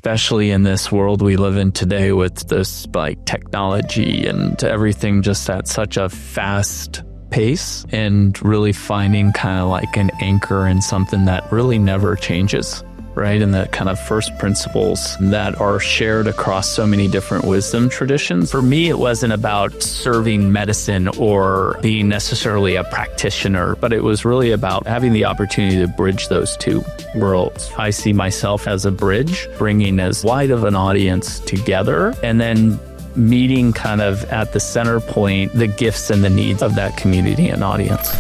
especially in this world we live in today with this like technology and everything just at such a fast pace, and really finding kind of like an anchor in something that really never changes, right? And the kind of first principles that are shared across so many different wisdom traditions. For me, it wasn't about serving medicine or being necessarily a practitioner, but it was really about having the opportunity to bridge those two worlds. I see myself as a bridge, bringing as wide of an audience together, and then meeting kind of at the center point the gifts and the needs of that community and audience.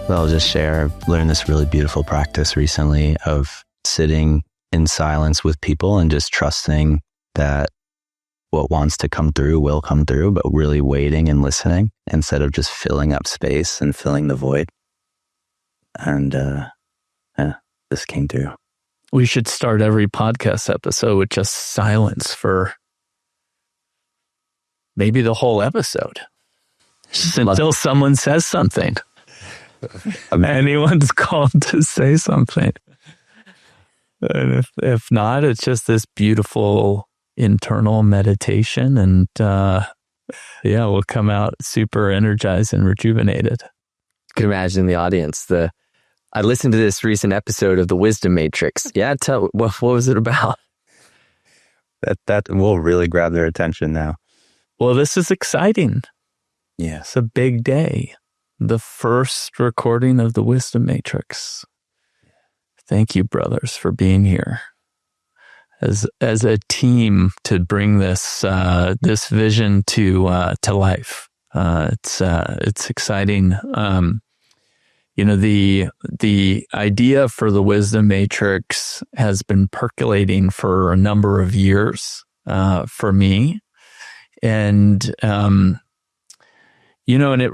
I'll just share, I've learned this really beautiful practice recently of sitting in silence with people and just trusting that what wants to come through will come through, but really waiting and listening instead of just filling up space and filling the void. And this came through. We should start every podcast episode with just silence for maybe the whole episode. Just until someone says something. Anyone's called to say something. And if not, it's just this beautiful internal meditation, and we'll come out super energized and rejuvenated. You can imagine the audience. I listened to this recent episode of the Wisdom Matrix. Yeah, what was it about? That will really grab their attention now. Well, this is exciting. Yeah. It's a big day. The first recording of the Wisdom Matrix. Thank you, brothers, for being here as a team to bring this vision to life. It's exciting. The idea for the Wisdom Matrix has been percolating for a number of years for me, and and it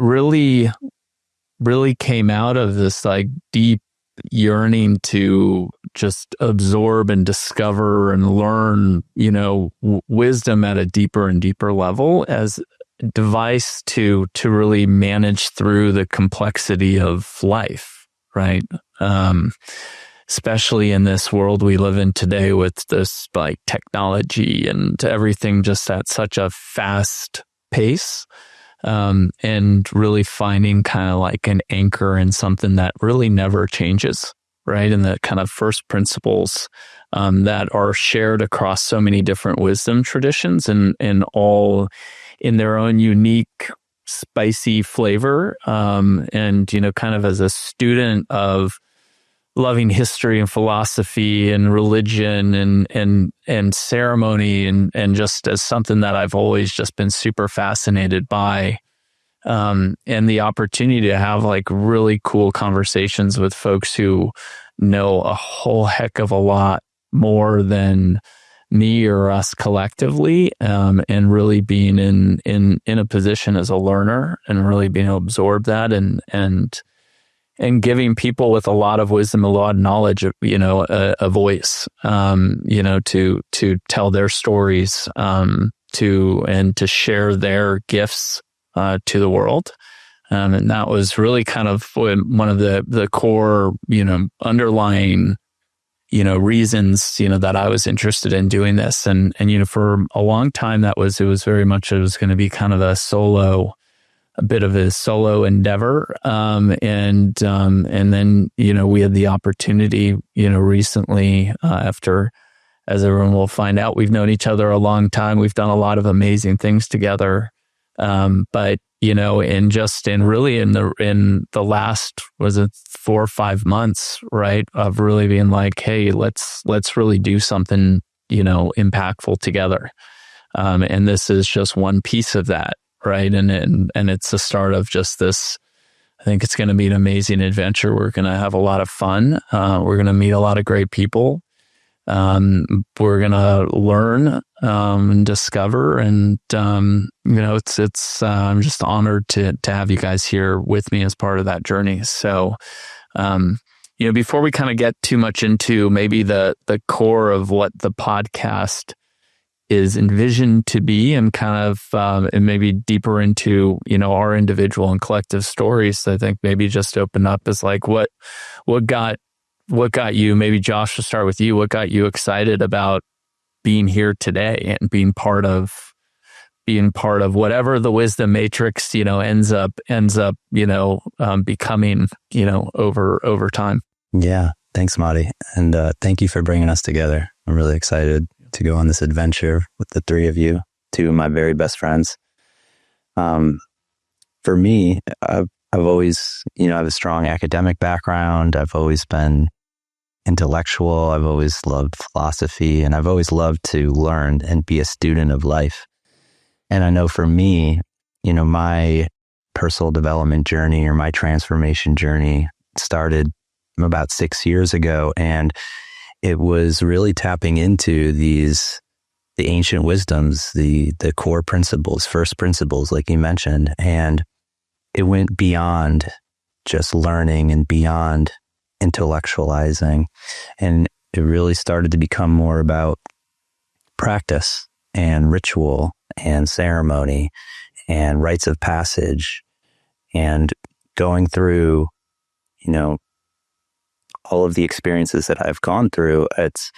really came out of this like deep yearning to just absorb and discover and learn, wisdom at a deeper and deeper level as a device to really manage through the complexity of life, right? Especially in this world we live in today with this like technology and everything just at such a fast pace. And really finding kind of like an anchor in something that really never changes, right? And the kind of first principles that are shared across so many different wisdom traditions and all in their own unique, spicy flavor. And, kind of as a student of loving history and philosophy and religion and ceremony and just as something that I've always just been super fascinated by, and the opportunity to have like really cool conversations with folks who know a whole heck of a lot more than me or us collectively, and really being in a position as a learner and really being able to absorb that and giving people with a lot of wisdom, a lot of knowledge, a voice, to tell their stories, to share their gifts, to the world. And that was really kind of one of the core, underlying, reasons, that I was interested in doing this. And, for a long time, it was very much, it was going to be kind of a bit of a solo endeavor. And then, we had the opportunity, recently, after, as everyone will find out, we've known each other a long time. We've done a lot of amazing things together. But, in the last, was it 4 or 5 months, right? Of really being like, hey, let's really do something, impactful together. And this is just one piece of that. Right. And it's the start of just this. I think it's going to be an amazing adventure. We're going to have a lot of fun. We're going to meet a lot of great people. We're going to learn, and discover. And, it's, I'm just honored to have you guys here with me as part of that journey. So, before we kind of get too much into maybe the core of what the podcast envisioned to be, and kind of and maybe deeper into, you know, our individual and collective stories. So I think maybe just open up as like what got you, maybe Josh, to start with you, what got you excited about being here today and being part of whatever the wisdom matrix, you know, ends up, you know, becoming, you know, over time. Yeah. Thanks, Matti. And thank you for bringing us together. I'm really excited to go on this adventure with the three of you, two of my very best friends. For me, I've always, you know, I have a strong academic background. I've always been intellectual. I've always loved philosophy, and I've always loved to learn and be a student of life. And I know for me, you know, my personal development journey or my transformation journey started about 6 years ago. And it was really tapping into the ancient wisdoms, the core principles, first principles, like you mentioned. And it went beyond just learning and beyond intellectualizing. And it really started to become more about practice and ritual and ceremony and rites of passage, and going through, you know, all of the experiences that I've gone through. It's,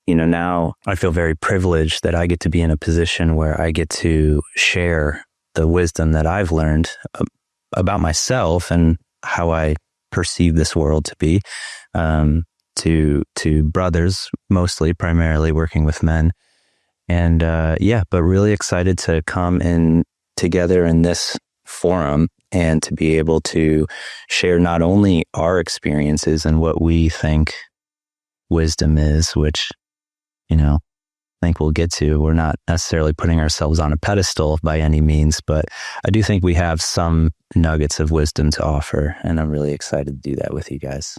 you know, now I feel very privileged that I get to be in a position where I get to share the wisdom that I've learned about myself and how I perceive this world to be, to brothers, mostly, primarily working with men. And but really excited to come in together in this forum and to be able to share not only our experiences and what we think wisdom is, which, you know, I think we'll get to. We're not necessarily putting ourselves on a pedestal by any means, but I do think we have some nuggets of wisdom to offer, and I'm really excited to do that with you guys.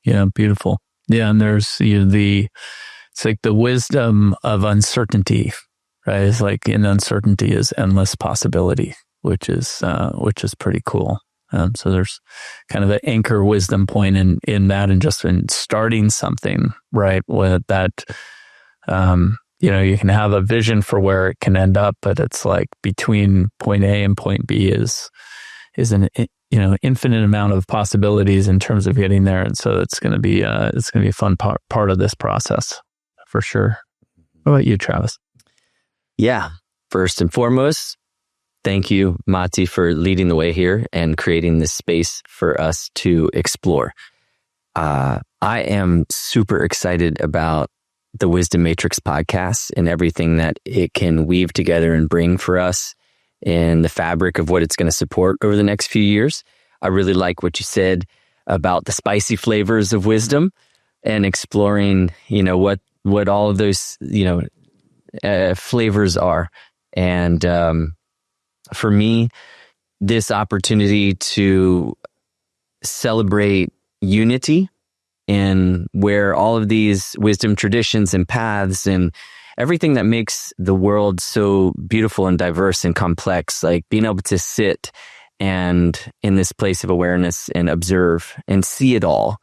Yeah, beautiful. Yeah, and there's, you know, it's like the wisdom of uncertainty, right? It's like in uncertainty is endless possibility, which is pretty cool. So there's kind of an anchor wisdom point in that, and just in starting something, right? With that, you know, you can have a vision for where it can end up, but it's like between point A and point B is an, you know, infinite amount of possibilities in terms of getting there. And so it's going to be a fun part of this process for sure. What about you, Travis? Yeah. First and foremost, thank you, Matti, for leading the way here and creating this space for us to explore. I am super excited about the Wisdom Matrix podcast and everything that it can weave together and bring for us in the fabric of what it's going to support over the next few years. I really like what you said about the spicy flavors of wisdom and exploring, you know, what all of those, you know, flavors are. And for me, this opportunity to celebrate unity and where all of these wisdom traditions and paths and everything that makes the world so beautiful and diverse and complex, like being able to sit and in this place of awareness and observe and see it all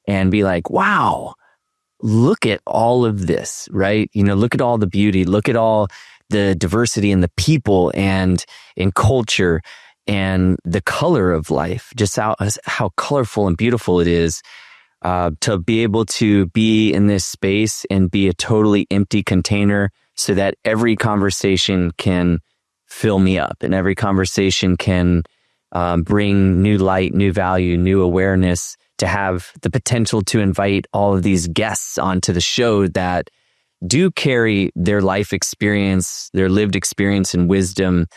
and be like, wow, look at all of this, right? You know, look at all the beauty, look at all the diversity in the people and in culture and the color of life, just how colorful and beautiful it is. To be able to be in this space and be a totally empty container so that every conversation can fill me up and every conversation can bring new light, new value, new awareness, to have the potential to invite all of these guests onto the show that do carry their life experience, their lived experience and wisdom,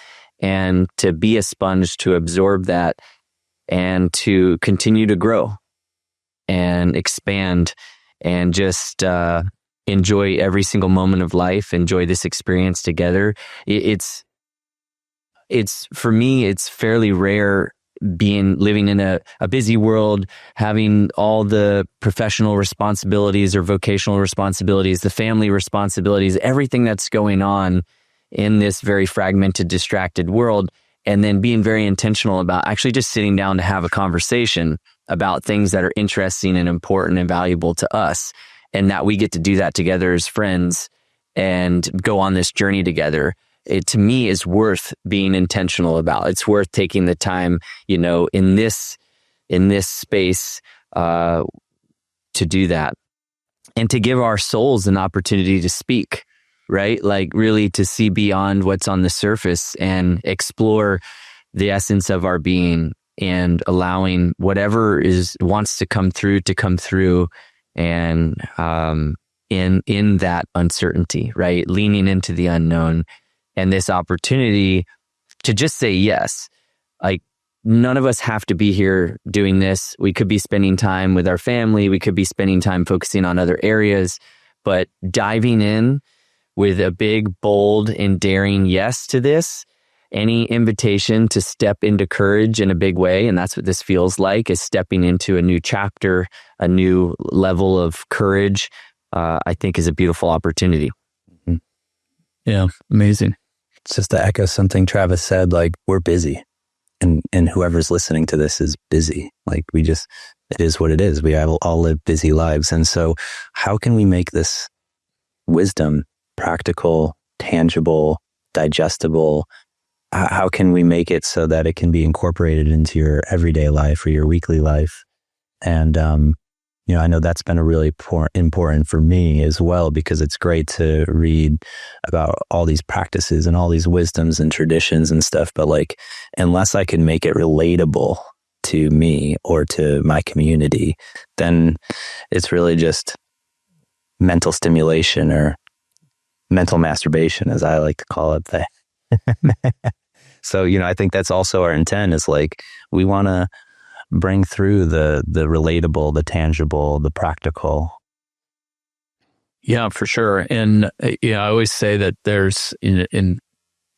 and to be a sponge to absorb that and to continue to grow and expand and just enjoy every single moment of life, enjoy this experience together. It's for me, it's fairly rare living in a busy world, having all the professional responsibilities or vocational responsibilities, the family responsibilities, everything that's going on in this very fragmented, distracted world, and then being very intentional about actually just sitting down to have a conversation about things that are interesting and important and valuable to us, and that we get to do that together as friends and go on this journey together, it to me is worth being intentional about. It's worth taking the time, in this space, to do that, and to give our souls an opportunity to speak, right? Like really to see beyond what's on the surface and explore the essence of our being, and allowing whatever wants to come through, and in that uncertainty, right? Leaning into the unknown, and this opportunity to just say yes. Like, none of us have to be here doing this. We could be spending time with our family. We could be spending time focusing on other areas, but diving in with a big, bold, and daring yes to this, any invitation to step into courage in a big way, and that's what this feels like, is stepping into a new chapter, a new level of courage, I think is a beautiful opportunity. Yeah, amazing. It's just to echo something Travis said, like, we're busy. And whoever's listening to this is busy. Like, it is what it is. We all live busy lives. And so how can we make this wisdom practical, tangible, digestible? How can we make it so that it can be incorporated into your everyday life or your weekly life? And, I know that's been a really important for me as well, because it's great to read about all these practices and all these wisdoms and traditions and stuff. But like, unless I can make it relatable to me or to my community, then it's really just mental stimulation, or mental masturbation, as I like to call it. So, I think that's also our intent, is like, we want to bring through the relatable, the tangible, the practical. Yeah, for sure. And I always say that there's in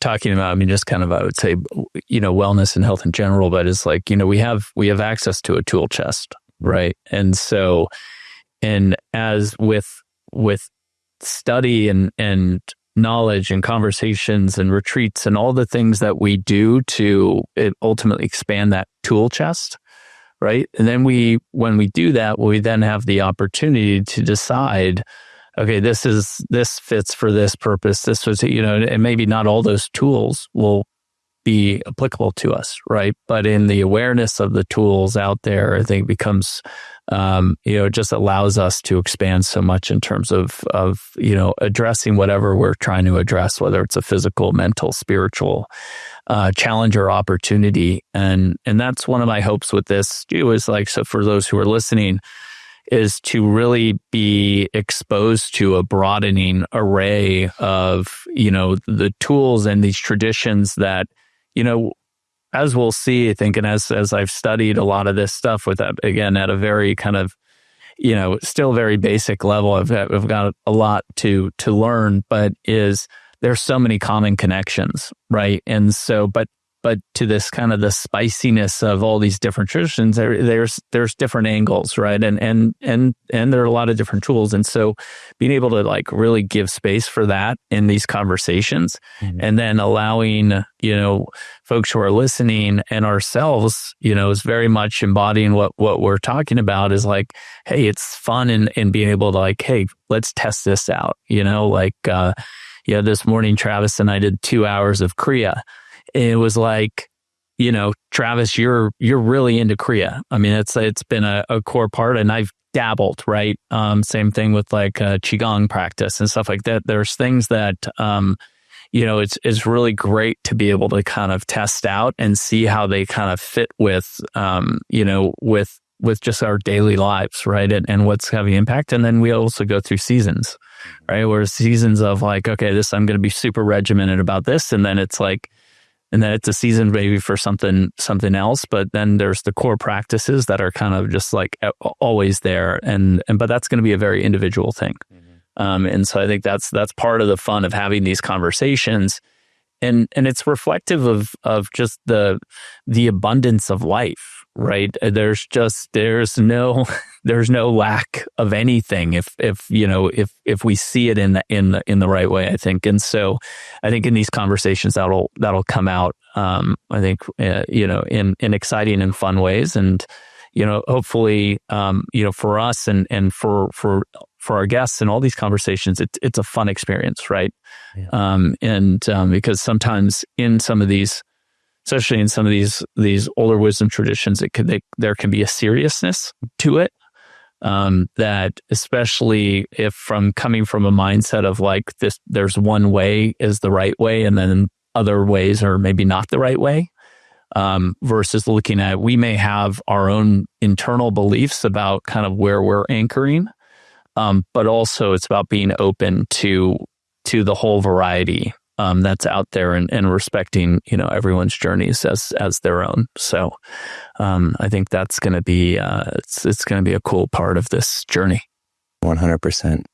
talking about, just kind of, I would say, wellness and health in general, but it's like, we have access to a tool chest, right? And so, and as with study and knowledge and conversations and retreats and all the things that we do to ultimately expand that tool chest, right? And then when we do that, we then have the opportunity to decide, okay, this fits for this purpose. This was, and maybe not all those tools will be applicable to us, right? But in the awareness of the tools out there, I think becomes, it just allows us to expand so much in terms of addressing whatever we're trying to address, whether it's a physical, mental, spiritual challenge or opportunity. And that's one of my hopes with this too, is like, so for those who are listening, is to really be exposed to a broadening array of, the tools and these traditions that, as we'll see, I think, and as I've studied a lot of this stuff with, again, at a very kind of, still very basic level, I've got a lot to learn, but there's so many common connections, right? And so, but to this kind of the spiciness of all these different traditions, there's different angles, right? And there are a lot of different tools. And so being able to like really give space for that in these conversations, and then allowing, folks who are listening and ourselves, is very much embodying what we're talking about, is like, hey, it's fun in being able to like, hey, let's test this out, this morning, Travis and I did 2 hours of Kriya. It was like, Travis, you're really into Kriya. It's been a core part, and I've dabbled, right? Same thing with like Qigong practice and stuff like that. There's things that, it's really great to be able to kind of test out and see how they kind of fit with, with just our daily lives, right? And what's having impact. And then we also go through seasons, right? Where seasons of like, okay, I'm going to be super regimented about this. And then it's like, and then it's a season maybe for something else, but then there's the core practices that are kind of just like always there. But that's going to be a very individual thing. And so I think that's part of the fun of having these conversations. And it's reflective of just the abundance of life, right? There's no lack of anything if we see it in the right way, I think. And so I think in these conversations that'll come out, I think, in exciting and fun ways. And, hopefully, for us and for for our guests in all these conversations, it's a fun experience, right? Yeah. Because sometimes in some of these, especially in some of these older wisdom traditions, there can be a seriousness to it. That especially if coming from a mindset of like this, there's one way is the right way, and then other ways are maybe not the right way. Versus looking at, we may have our own internal beliefs about kind of where we're anchoring, but also it's about being open to the whole variety that's out there, and respecting, everyone's journeys as their own. So I think that's going to be it's going to be a cool part of this journey. 100%.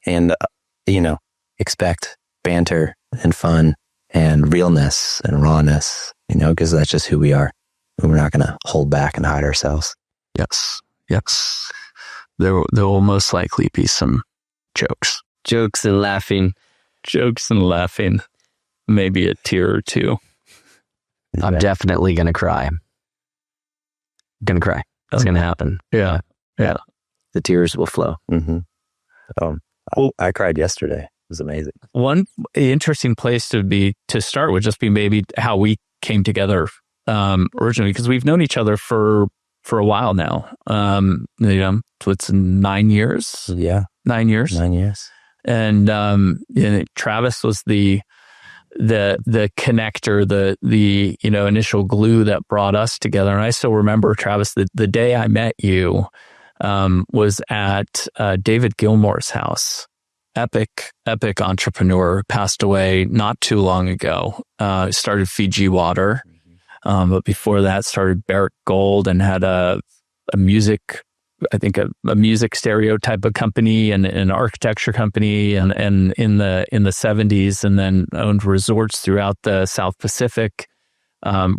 And expect banter and fun and realness and rawness, because that's just who we are. And we're not going to hold back and hide ourselves. Yes. There will most likely be some jokes and laughing. Maybe a tear or two. I'm definitely going to cry. It's going to happen. Yeah. The tears will flow. Mm-hmm. I cried yesterday. It was amazing. One interesting place to start would just be maybe how we came together originally, because we've known each other for a while now. So it's 9 years. Yeah. 9 years. 9 years. And Travis was the connector, the initial glue that brought us together. And I still remember, Travis, the day I met you was at David Gilmour's house. Epic entrepreneur, passed away not too long ago. Started Fiji Water, but before that started Barrick Gold, and had a music stereo type of company, and an architecture company, and in the 70s, and then owned resorts throughout the South Pacific.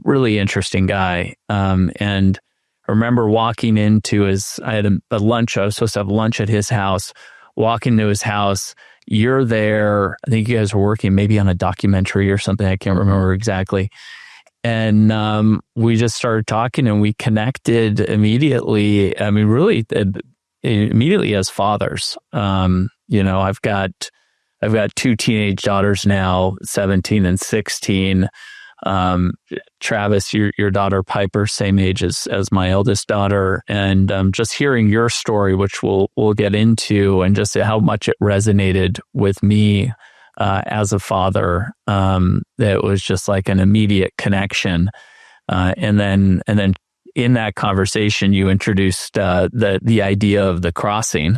Really interesting guy. And I remember walking into I had a lunch. I was supposed to have lunch at his house. Walking to his house, you're there. I think you guys were working maybe on a documentary or something. I can't remember exactly. And we just started talking, and we connected immediately. I mean, really, immediately as fathers. I've got 2 teenage daughters now, 17 and 16. Travis, your daughter Piper, same age as my eldest daughter, and just hearing your story, which we'll get into, and just how much it resonated with me as a father. That was just like an immediate connection. And then in that conversation, you introduced the idea of the crossing,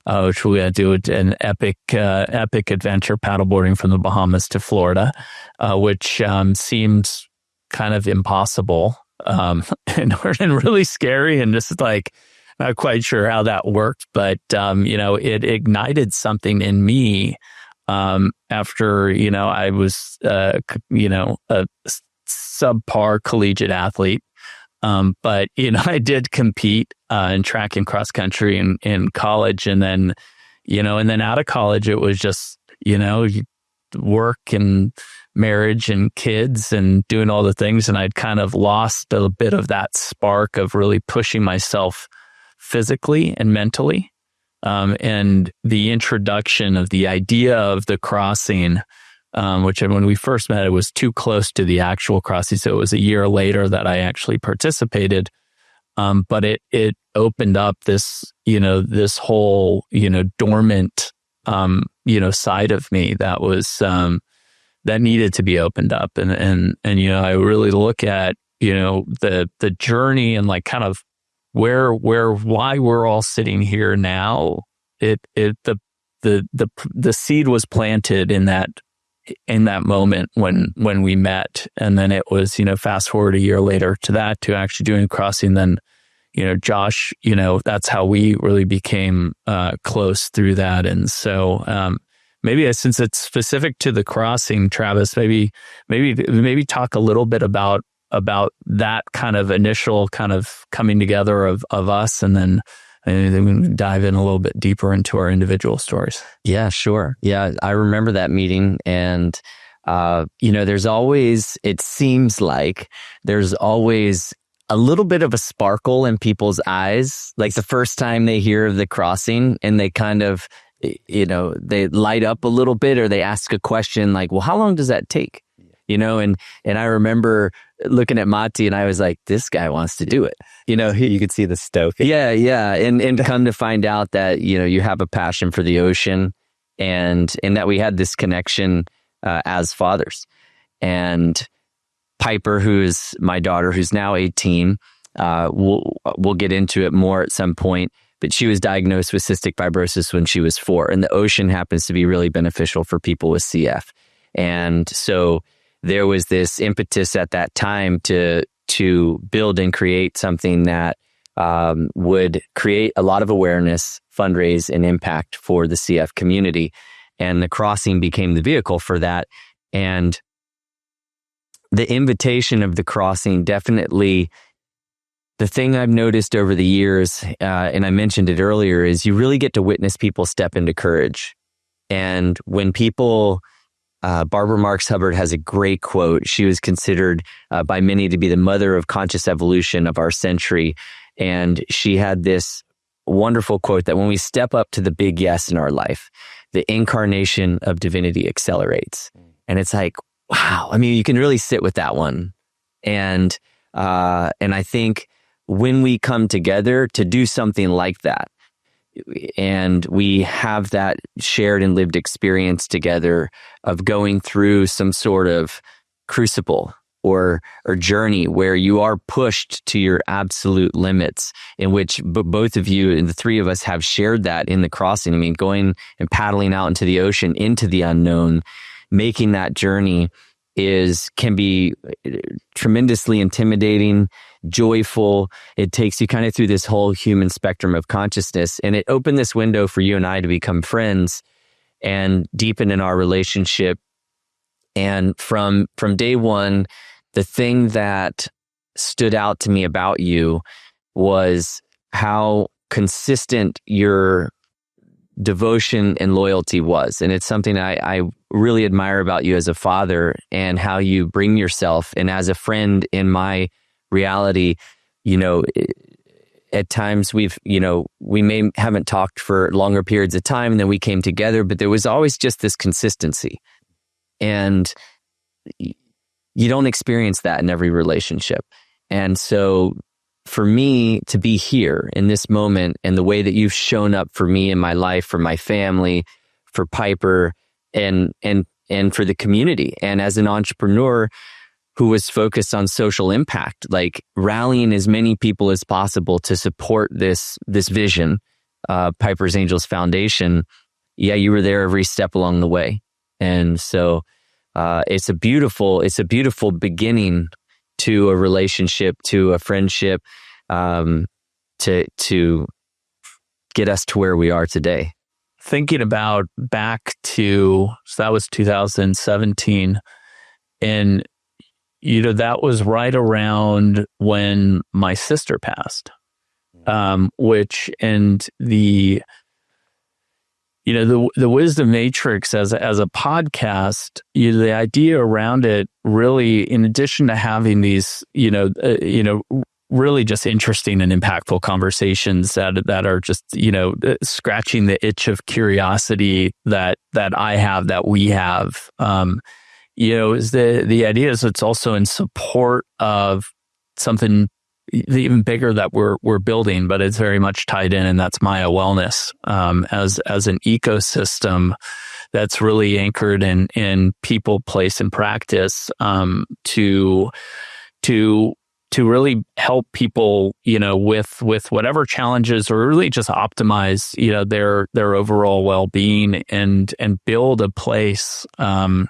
which we had to do an epic adventure paddleboarding from the Bahamas to Florida, which seemed kind of impossible and really scary, and just like not quite sure how that worked. But it ignited something in me after I was a subpar collegiate athlete. But I did compete in track and cross country in college, and then out of college it was just work and marriage and kids and doing all the things, and I'd kind of lost a bit of that spark of really pushing myself physically and mentally. And the introduction of the idea of the crossing, which when we first met, it was too close to the actual crossing. So it was a year later that I actually participated. But it opened up this, this whole, dormant, side of me that was, that needed to be opened up. And I really look at, the journey and like kind of why we're all sitting here now. The seed was planted in that moment when we met. And then it was, fast forward a year later to actually doing crossing. Then, Josh, that's how we really became close through that. And so maybe since it's specific to the crossing, Travis, maybe talk a little bit about that kind of initial kind of coming together of us, and then we can dive in a little bit deeper into our individual stories. Yeah, sure. Yeah, I remember that meeting, and it seems like there's always a little bit of a sparkle in people's eyes, like the first time they hear of the crossing, and they kind of, they light up a little bit, or they ask a question like, well, how long does that take? And I remember looking at Matti, and I was like, this guy wants to do it. You could see the stoke. Yeah. And come to find out that, you have a passion for the ocean, and that we had this connection as fathers. And Piper, who is my daughter, who's now 18, we'll get into it more at some point, but she was diagnosed with cystic fibrosis when she was 4. And the ocean happens to be really beneficial for people with CF. And so there was this impetus at that time to build and create something that would create a lot of awareness, fundraise, and impact for the CF community. And the crossing became the vehicle for that. And the invitation of the crossing, definitely the thing I've noticed over the years, and I mentioned it earlier, is you really get to witness people step into courage. And when people, Barbara Marx Hubbard has a great quote. She was considered by many to be the mother of conscious evolution of our century. And she had this wonderful quote that when we step up to the big yes in our life, the incarnation of divinity accelerates. And it's like, wow. I mean, you can really sit with that one. And I think when we come together to do something like that, and we have that shared and lived experience together of going through some sort of crucible or journey where you are pushed to your absolute limits, in which both of you and the three of us have shared that in the crossing. I mean, going and paddling out into the ocean, into the unknown, making that journey can be tremendously intimidating, joyful. It takes you kind of through this whole human spectrum of consciousness. And it opened this window for you and I to become friends and deepen in our relationship. And from day one, the thing that stood out to me about you was how consistent your devotion and loyalty was. And it's something I really admire about you as a father, and how you bring yourself. And as a friend in my reality, at times we haven't talked for longer periods of time, and then we came together, but there was always just this consistency. And you don't experience that in every relationship. And so for me to be here in this moment, and the way that you've shown up for me in my life, for my family, for Piper, and for the community, and as an entrepreneur who was focused on social impact, like rallying as many people as possible to support this vision, Piper's Angels Foundation. Yeah, you were there every step along the way. And so it's a beautiful beginning to a relationship, to a friendship, to get us to where we are today. Thinking about back to, so that was 2017, and that was right around when my sister passed, which, and the Wisdom Matrix as a podcast, the idea around it really, in addition to having these, really just interesting and impactful conversations that are just, scratching the itch of curiosity that I have, that we have, is the idea is it's also in support of something even bigger that we're building, but it's very much tied in, and that's Maija Wellness, as an ecosystem that's really anchored in people, place, and practice, to really help people, with whatever challenges, or really just optimize, their overall well-being, and build a place, that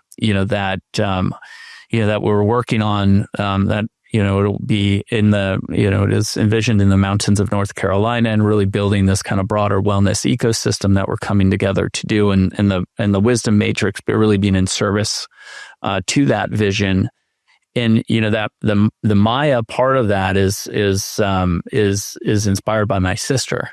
we're working on, that, it'll be in the, it is envisioned in the mountains of North Carolina, and really building this kind of broader wellness ecosystem that we're coming together to do, and the Wisdom Matrix, but really being in service, to that vision. And that the Maija part of that is inspired by my sister,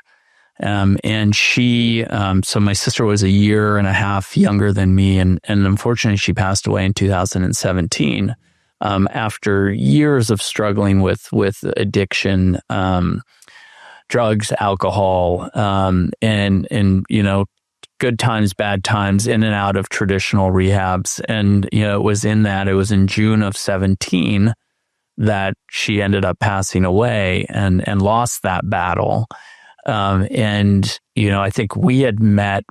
and she so my sister was a year and a half younger than me, and unfortunately she passed away in 2017. after years of struggling with addiction, drugs, alcohol, and good times, bad times, in and out of traditional rehabs. And, it was in June of 17 that she ended up passing away and lost that battle. I think we had met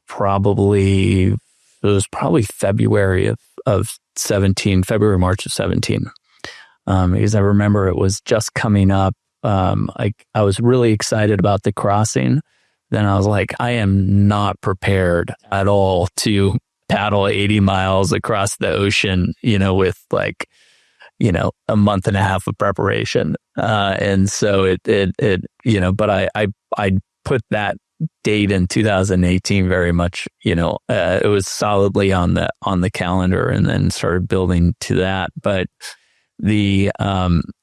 it was probably February of 17, February, March of 17. Because I remember it was just coming up. I was really excited about the crossing. Then I was like, I am not prepared at all to paddle 80 miles across the ocean, with a month and a half of preparation. And so but I put that date in 2018 very much, it was solidly on the calendar, and then started building to that. But the,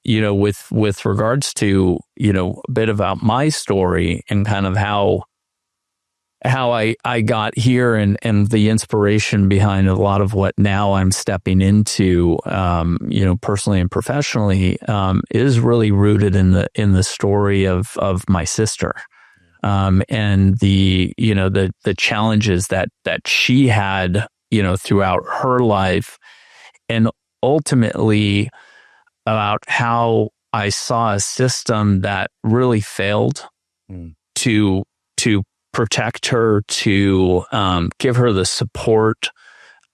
with regards to, a bit about my story and kind of how I got here and the inspiration behind a lot of what now I'm stepping into, personally and professionally, is really rooted in the story of my sister. And the challenges that she had, throughout her life, and ultimately about how I saw a system that really failed to protect her, to give her the support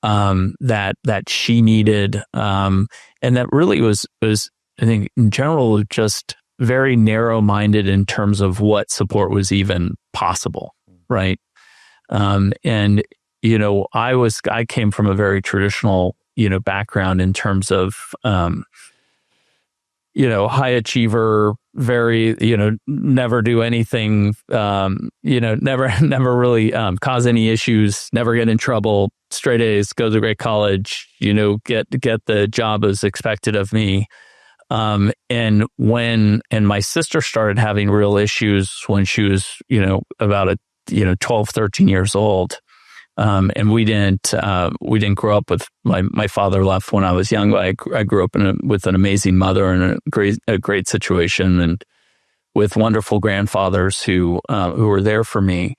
that she needed, and that really was I think in general just very narrow-minded in terms of what support was even possible, right? I came from a very traditional background in terms of high achiever, very, never do anything, never really cause any issues, never get in trouble, straight A's, go to a great college, get the job as expected of me. And my sister started having real issues when she was, about 12, 13 years old. And we didn't grow up with my father left when I was young. I grew up with an amazing mother and a great situation, and with wonderful grandfathers who were there for me.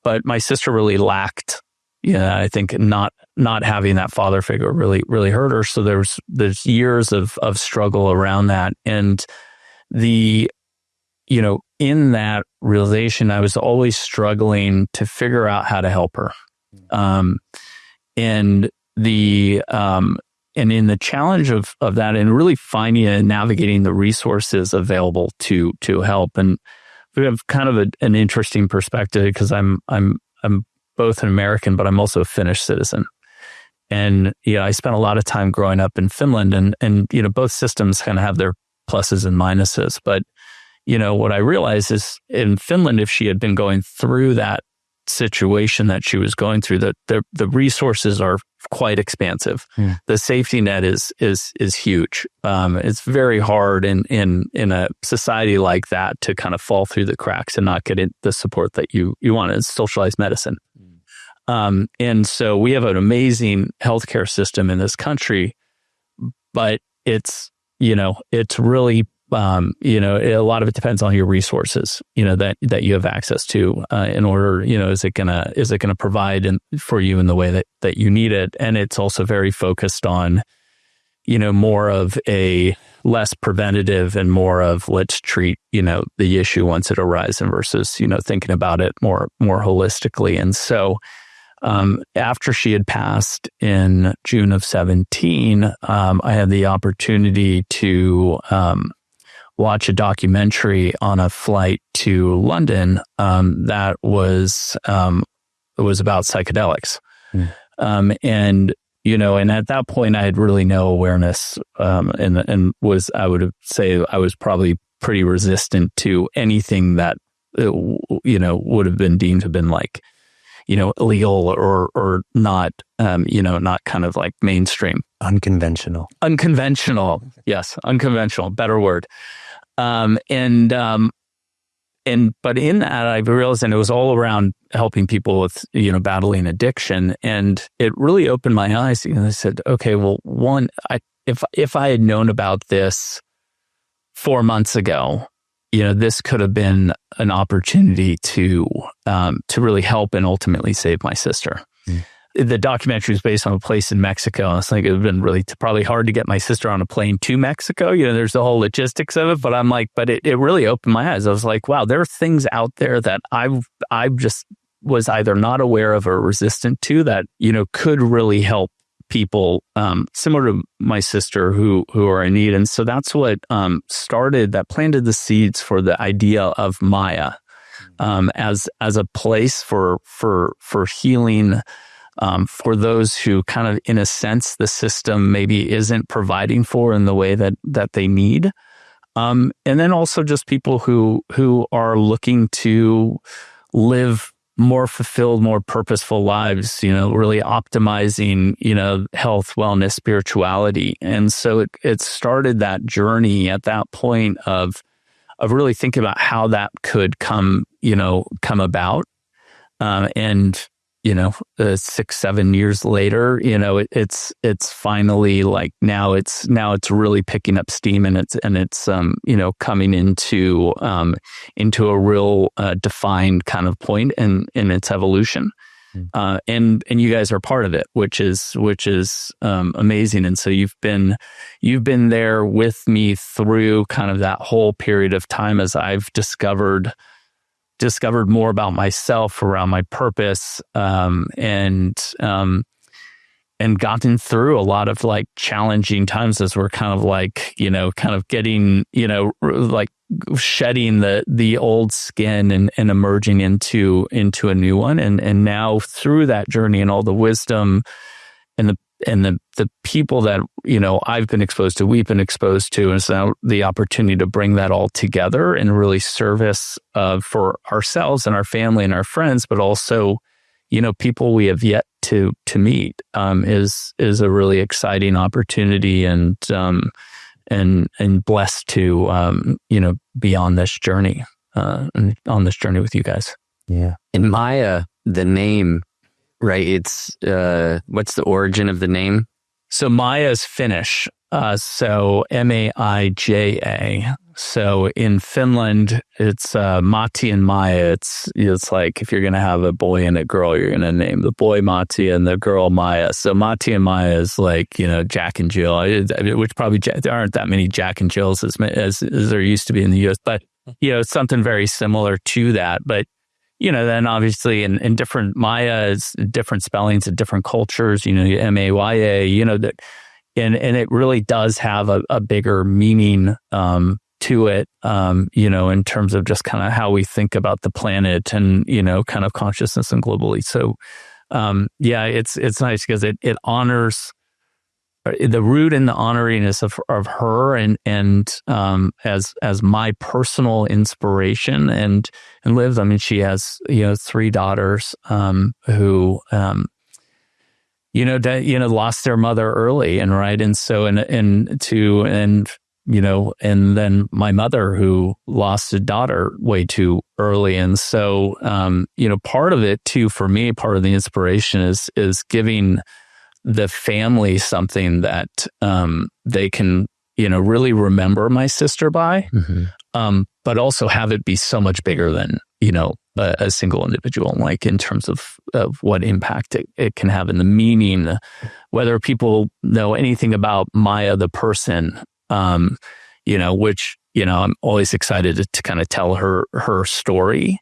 But my sister really lacked, I think not having that father figure really hurt her. So there's years of struggle around that. And in that realization, I was always struggling to figure out how to help her. And in the challenge of that, and really finding and navigating the resources available to help. And we have kind of an interesting perspective, because I'm both an American, but I'm also a Finnish citizen. And, I spent a lot of time growing up in Finland, and both systems kind of have their pluses and minuses. But, what I realized is in Finland, if she had been going through that situation that she was going through, the resources are quite expansive. The safety net is huge. It's very hard in a society like that to kind of fall through the cracks and not get the support that you want. It's socialized medicine. And so we have an amazing healthcare system in this country, but it's really, a lot of it depends on your resources, that you have access to, in order, is it gonna provide for you in the way that you need it. And it's also very focused on, more of a less preventative and more of let's treat, the issue once it arises versus, thinking about it more holistically. And so, after she had passed in June of 17, I had the opportunity to, watch a documentary on a flight to London, that was about psychedelics. And at that point I had really no awareness, and I would say I was probably pretty resistant to anything that, would have been deemed to have been like, illegal or not, not kind of like mainstream. Unconventional. Yes. Unconventional. Better word. But in that I realized, and it was all around helping people with, battling addiction. And it really opened my eyes. I said, okay, well, one, if I had known about this 4 months ago, this could have been an opportunity to really help and ultimately save my sister. The documentary is based on a place in Mexico. It's like it would have been really probably hard to get my sister on a plane to Mexico. There's the whole logistics of it, but I'm like, but it really opened my eyes. I was like, wow, there are things out there that I just was either not aware of or resistant to that, could really help people similar to my sister who are in need. And so that's what planted the seeds for the idea of Maija as a place for healing. For those who kind of, in a sense, the system maybe isn't providing for in the way that they need. And then also just people who are looking to live more fulfilled, more purposeful lives, really optimizing, health, wellness, spirituality. And so it started that journey at that point of really thinking about how that could come about. And 6-7 years later, it's finally like now it's really picking up steam, and it's coming into a real defined kind of point in its evolution. And you guys are part of it, which is amazing. And so you've been there with me through kind of that whole period of time as I've discovered more about myself, around my purpose, and gotten through a lot of like challenging times as we're kind of like, kind of getting, like shedding the old skin and emerging into a new one. And now through that journey and all the wisdom and the people that, I've been exposed to, we've been exposed to, and so now the opportunity to bring that all together and really service for ourselves and our family and our friends, but also, people we have yet to meet, is a really exciting opportunity and blessed to, be on this journey, and on this journey with you guys. Yeah. And Maija, the name, right? It's, what's the origin of the name? So Maija is Finnish. So Maija. So in Finland, it's Matti and Maija. It's like if you're going to have a boy and a girl, you're going to name the boy Matti and the girl Maija. So Matti and Maija is like, Jack and Jill, which probably there aren't that many Jack and Jills as there used to be in the U.S. But, it's something very similar to that. But then obviously in different Maija is different spellings in different cultures, Maya, that, and it really does have a bigger meaning, to it, in terms of just kind of how we think about the planet and, kind of consciousness and globally. So, it's nice because it honors the root and the honoriness of her and as my personal inspiration and lives. I mean, she has 3 daughters who lost their mother early, and so and then my mother who lost a daughter way too early, and so part of it too for me, part of the inspiration is giving the family something that they can really remember my sister by, but also have it be so much bigger than a single individual, like in terms of what impact it can have and the meaning, whether people know anything about Maija the person, which I'm always excited to kind of tell her story,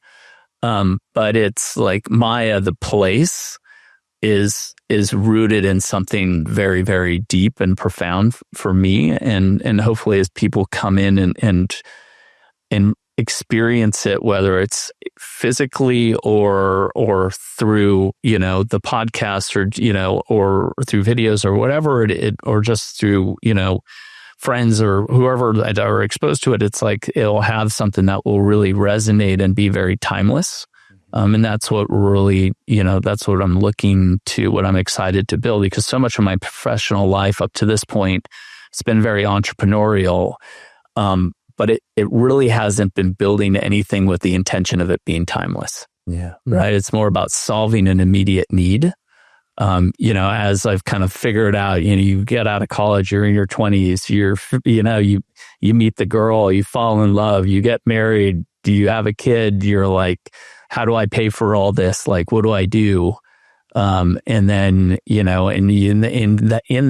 but it's like Maija the place is rooted in something very, very deep and profound for me. And hopefully as people come in and experience it, whether it's physically or through, the podcast or through videos or whatever or just through, friends or whoever that are exposed to it, it's like, it'll have something that will really resonate and be very timeless. And that's what really, that's what I'm looking to, what I'm excited to build, because so much of my professional life up to this point, it's been very entrepreneurial. But it really hasn't been building anything with the intention of it being timeless. Yeah. Right. It's more about solving an immediate need. as I've kind of figured out, you get out of college, you're in your 20s, you meet the girl, you fall in love, you get married, do you have a kid? You're like, how do I pay for all this? Like, what do I do? And then, in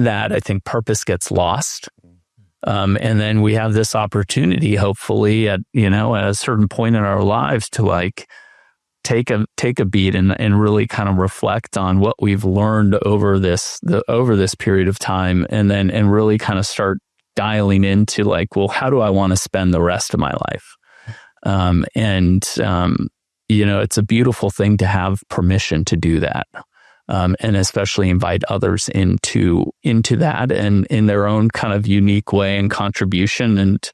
that, I think purpose gets lost. And then we have this opportunity, hopefully at a certain point in our lives to like take a beat and really kind of reflect on what we've learned over this period of time. And really kind of start dialing into like, well, how do I want to spend the rest of my life? It's a beautiful thing to have permission to do that. And especially invite others into that and in their own kind of unique way and contribution, and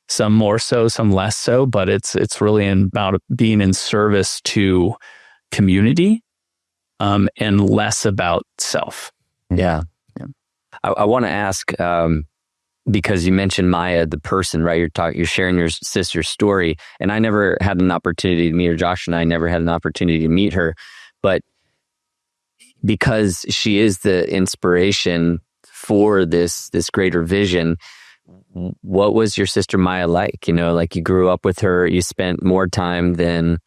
some more so, some less so, but it's really about being in service to community, and less about self. Yeah. I want to ask, because you mentioned Maija, the person, right? You're sharing your sister's story, and I never had an opportunity to meet her. Josh and I never had an opportunity to meet her, but because she is the inspiration for this greater vision, what was your sister Maija like? Like you grew up with her, you spent more time than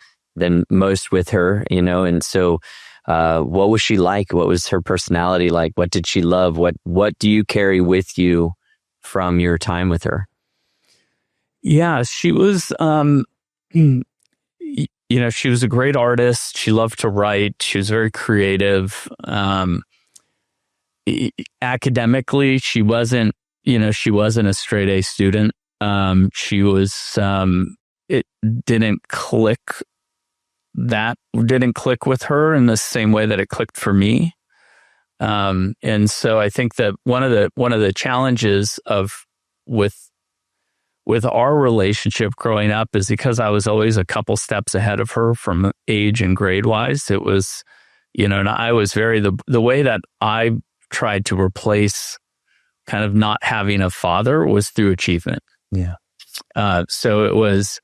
most with her, and so what was she like? What was her personality like? What did she love? What do you carry with you from your time with her? Yeah, she was she was a great artist. She loved to write. She was very creative. Academically, she wasn't a straight A student. She was, it didn't click with her in the same way that it clicked for me. And so I think that one of the challenges with our relationship growing up is because I was always a couple steps ahead of her from age and grade wise. It was, and I was the way that I tried to replace kind of not having a father was through achievement. Yeah. So it was,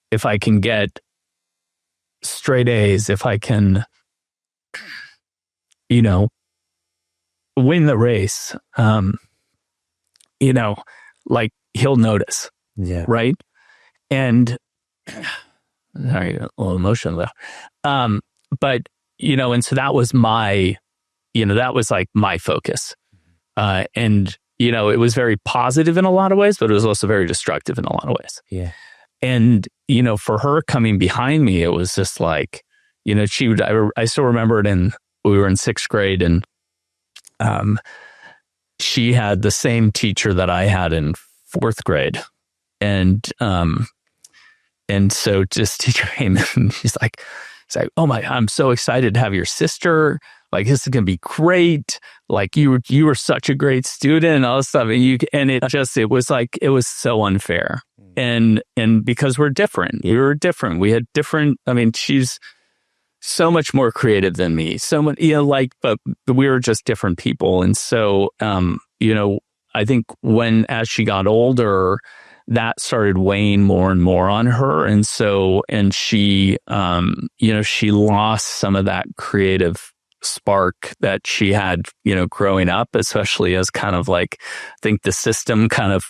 if I can get straight A's, if I can, win the race, like he'll notice. Yeah. Right. And sorry, a little emotional there. But, and so that was that was like my focus. And, it was very positive in a lot of ways, but it was also very destructive in a lot of ways. Yeah. And, for her coming behind me, it was just like, I still remember it we were in 6th grade, and she had the same teacher that I had in 4th grade. And so this teacher came in and she's like, oh my, I'm so excited to have your sister. Like, this is going to be great. Like you were such a great student and all this stuff. And it was so unfair. And because we're different, we were different. We had different, she's so much more creative than me. So much, but we were just different people. And so, I think as she got older, that started weighing more and more on her. And so, she, she lost some of that creative spark that she had, growing up, especially as kind of like, I think the system kind of,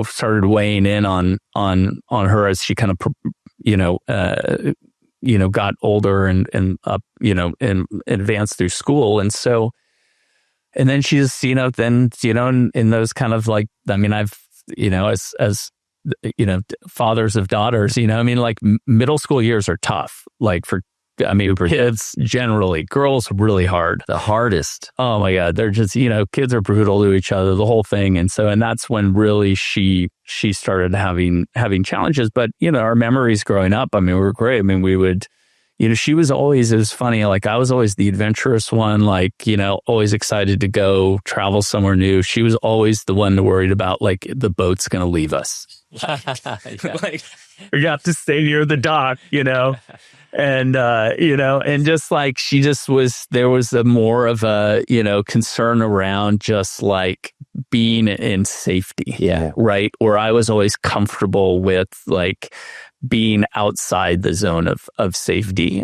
started weighing in on her as she kind of, got older and up, and advanced through school. And so, and then she's, in those kind of like, I've, as fathers of daughters, like middle school years are tough. Like for kids generally, girls are really hard. The hardest. Oh my God. They're just, kids are brutal to each other, the whole thing. And so, and that's when really she started having challenges. But, our memories growing up, were great. We would, she was always, it was funny, like I was always the adventurous one, like, always excited to go travel somewhere new. She was always the one worried about like the boat's going to leave us. Like we got to stay near the dock, and, and just like, there was a more of a, concern around just like being in safety. Yeah. Right. Or I was always comfortable with like being outside the zone of safety.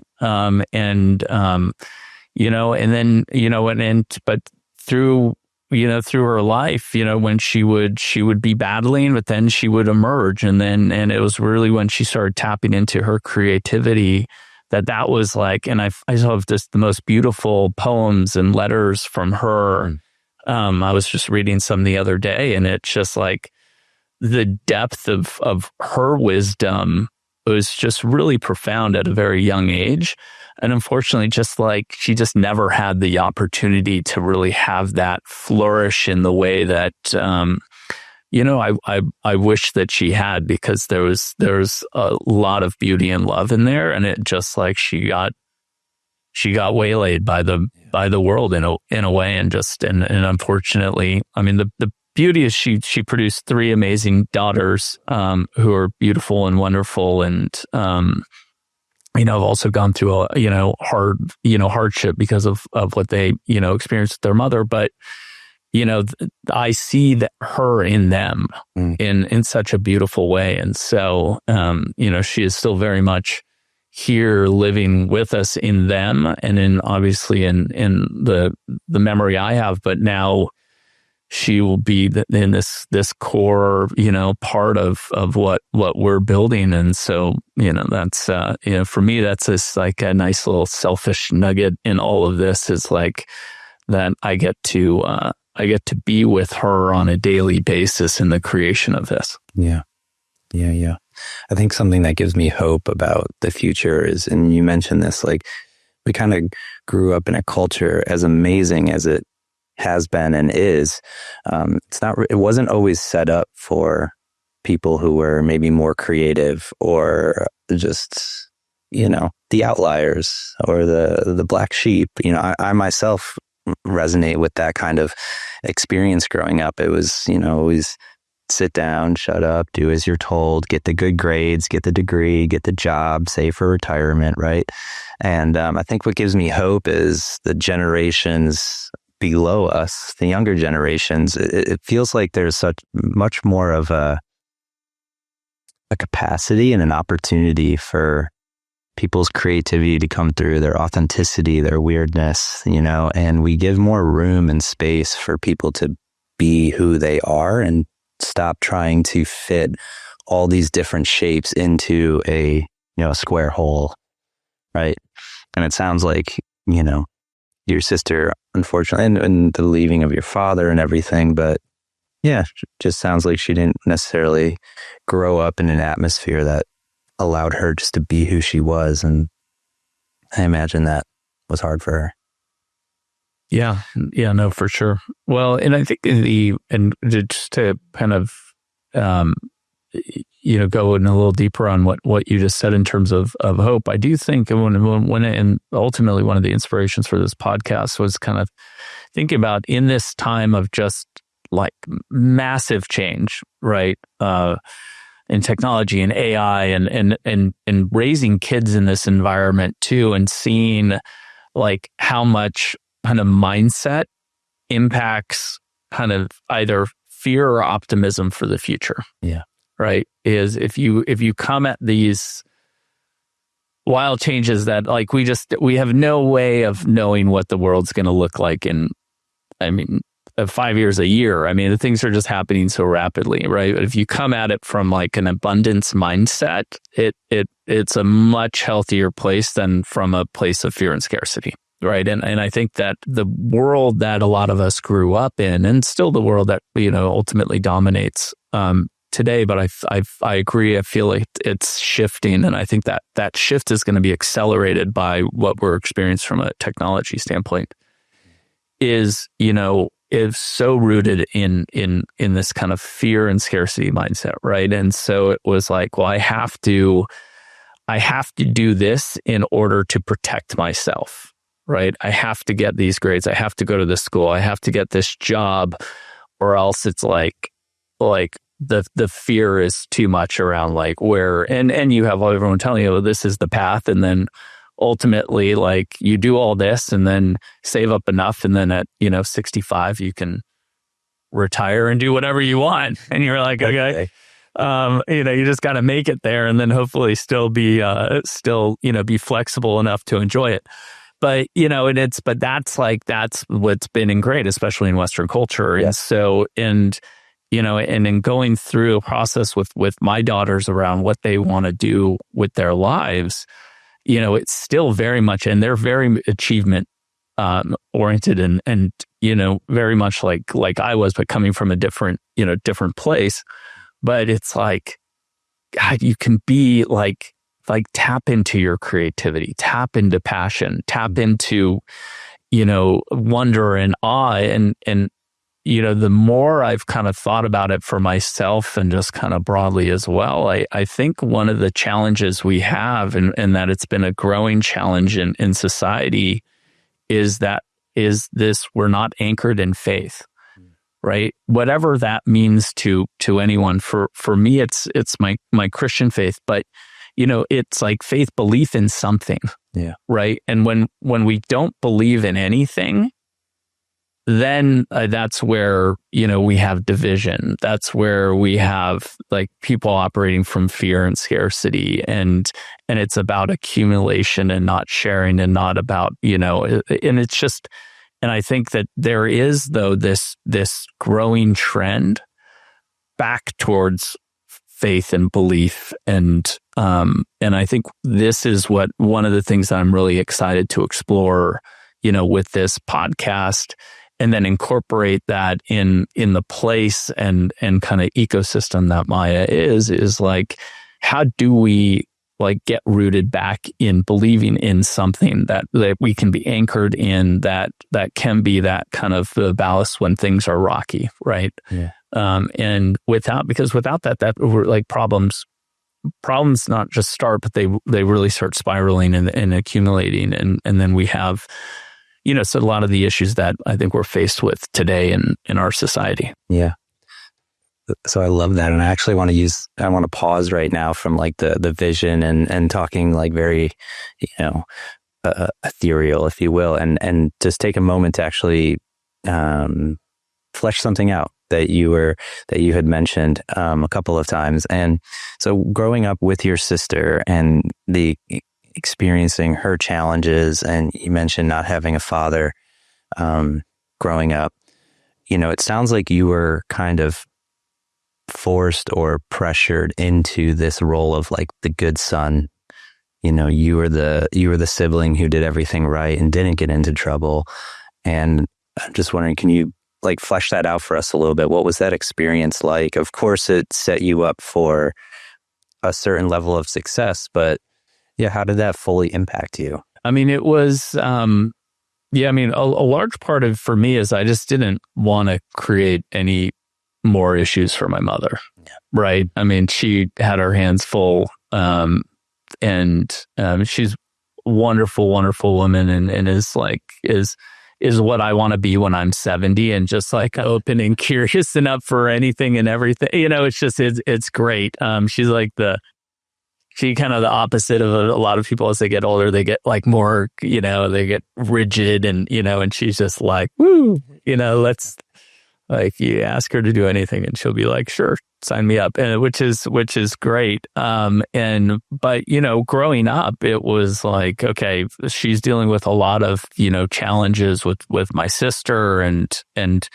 and then, but through her life, when she would be battling, but then she would emerge. And it was really when she started tapping into her creativity that was like, and I saw just the most beautiful poems and letters from her. I was just reading some the other day, and it's just like the depth of her wisdom was just really profound at a very young age. And unfortunately, just like she just never had the opportunity to really have that flourish in the way that, I wish that she had, because there's a lot of beauty and love in there. And it just like she got waylaid by the world in a way. And unfortunately, I mean, the beauty is she produced 3 amazing daughters, who are beautiful and wonderful. And, I've also gone through hardship because of what they, experienced with their mother. But, I see her in them in such a beautiful way. And so, she is still very much here living with us in them, and obviously in the memory I have, but now she will be in this core, part of what we're building. And so, that's, for me, that's just like a nice little selfish nugget in all of this, is like that I get to be with her on a daily basis in the creation of this. Yeah. I think something that gives me hope about the future is, and you mentioned this, like we kind of grew up in a culture, as amazing as it has been and is, it wasn't always set up for people who were maybe more creative, or just, the outliers, or the black sheep. I myself resonate with that kind of experience growing up. It was, always sit down, shut up, do as you're told, get the good grades, get the degree, get the job, save for retirement, right? And I think what gives me hope is the generations below us, the younger generations. It feels like there's such much more of a capacity and an opportunity for people's creativity to come through, their authenticity, their weirdness, and we give more room and space for people to be who they are, and stop trying to fit all these different shapes into a square hole, right? And it sounds like, your sister, unfortunately, and the leaving of your father and everything, but yeah, just sounds like she didn't necessarily grow up in an atmosphere that allowed her just to be who she was. And I imagine that was hard for her. Yeah, no, for sure. Well, and I think just to kind of, go in a little deeper on what you just said in terms of hope, I do think and ultimately one of the inspirations for this podcast was kind of thinking about, in this time of just like massive change, right? In technology and AI and raising kids in this environment too, and seeing like how much kind of mindset impacts kind of either fear or optimism for the future. Yeah. Right. Is if you come at these wild changes that like we have no way of knowing what the world's going to look like in, 5 years, a year. The things are just happening so rapidly, right? But if you come at it from like an abundance mindset, it's a much healthier place than from a place of fear and scarcity. Right. And I think that the world that a lot of us grew up in, and still the world that, ultimately dominates today, but I agree. I feel like it's shifting. And I think that shift is going to be accelerated by what we're experiencing from a technology standpoint, is so rooted in this kind of fear and scarcity mindset. Right. And so it was like, well, I have to do this in order to protect myself. Right. I have to get these grades. I have to go to this school. I have to get this job, or else it's like the fear is too much around like where, and you have everyone telling you, this is the path. And then ultimately, like you do all this and then save up enough. And then at, 65, you can retire and do whatever you want. And you're like, okay. You just got to make it there, and then hopefully still be flexible enough to enjoy it. but that's what's been ingrained, especially in Western culture. Yeah. And so, and in going through a process with my daughters around what they want to do with their lives, it's still very much, and they're very achievement oriented and very much like I was, but coming from a different place. But it's like, God, you can be like tap into your creativity, tap into passion, tap into, wonder and awe. And, the more I've kind of thought about it for myself and just kind of broadly as well, I think one of the challenges we have, and that it's been a growing challenge in society, is this, we're not anchored in faith. Right. Whatever that means to anyone. For me, it's my Christian faith, but it's like faith, belief in something. Yeah. Right. And when we don't believe in anything, then that's where, we have division. That's where we have like people operating from fear and scarcity, and it's about accumulation and not sharing, and not about, and it's just, and I think that there is, though, this growing trend back towards faith and belief, and I think this is one of the things that I'm really excited to explore, with this podcast, and then incorporate that in the place and kind of ecosystem that Maija is like, how do we like get rooted back in believing in something that we can be anchored in, that can be that kind of the ballast when things are rocky, right? Yeah. And without that we're like problems not just start, but they really start spiraling and accumulating, and then we have, so a lot of the issues that I think we're faced with today in our society. Yeah. So I love that. And I actually want to pause right now from like the vision and talking like very, ethereal, if you will, and just take a moment to actually flesh something out that you had mentioned a couple of times. And so growing up with your sister and the experiencing her challenges, and you mentioned not having a father growing up, it sounds like you were kind of forced or pressured into this role of like the good son. You were the sibling who did everything right and didn't get into trouble. And I'm just wondering, can you like flesh that out for us a little bit? What was that experience like? Of course, it set you up for a certain level of success, but yeah, how did that fully impact you? I mean, it was, a large part of for me is I just didn't want to create any more issues for my mother. Yeah. Right. I mean, she had her hands full, and she's a wonderful, wonderful woman, and is what I want to be when I'm 70, and just like open and curious and up for anything and everything. It's just, it's great. She's like she kind of the opposite of a lot of people. As they get older, they get like more, they get rigid, and, and she's just like, woo, let's, like, you ask her to do anything and she'll be like, sure, sign me up. And which is great. But growing up, it was like, okay, she's dealing with a lot of, challenges with my sister and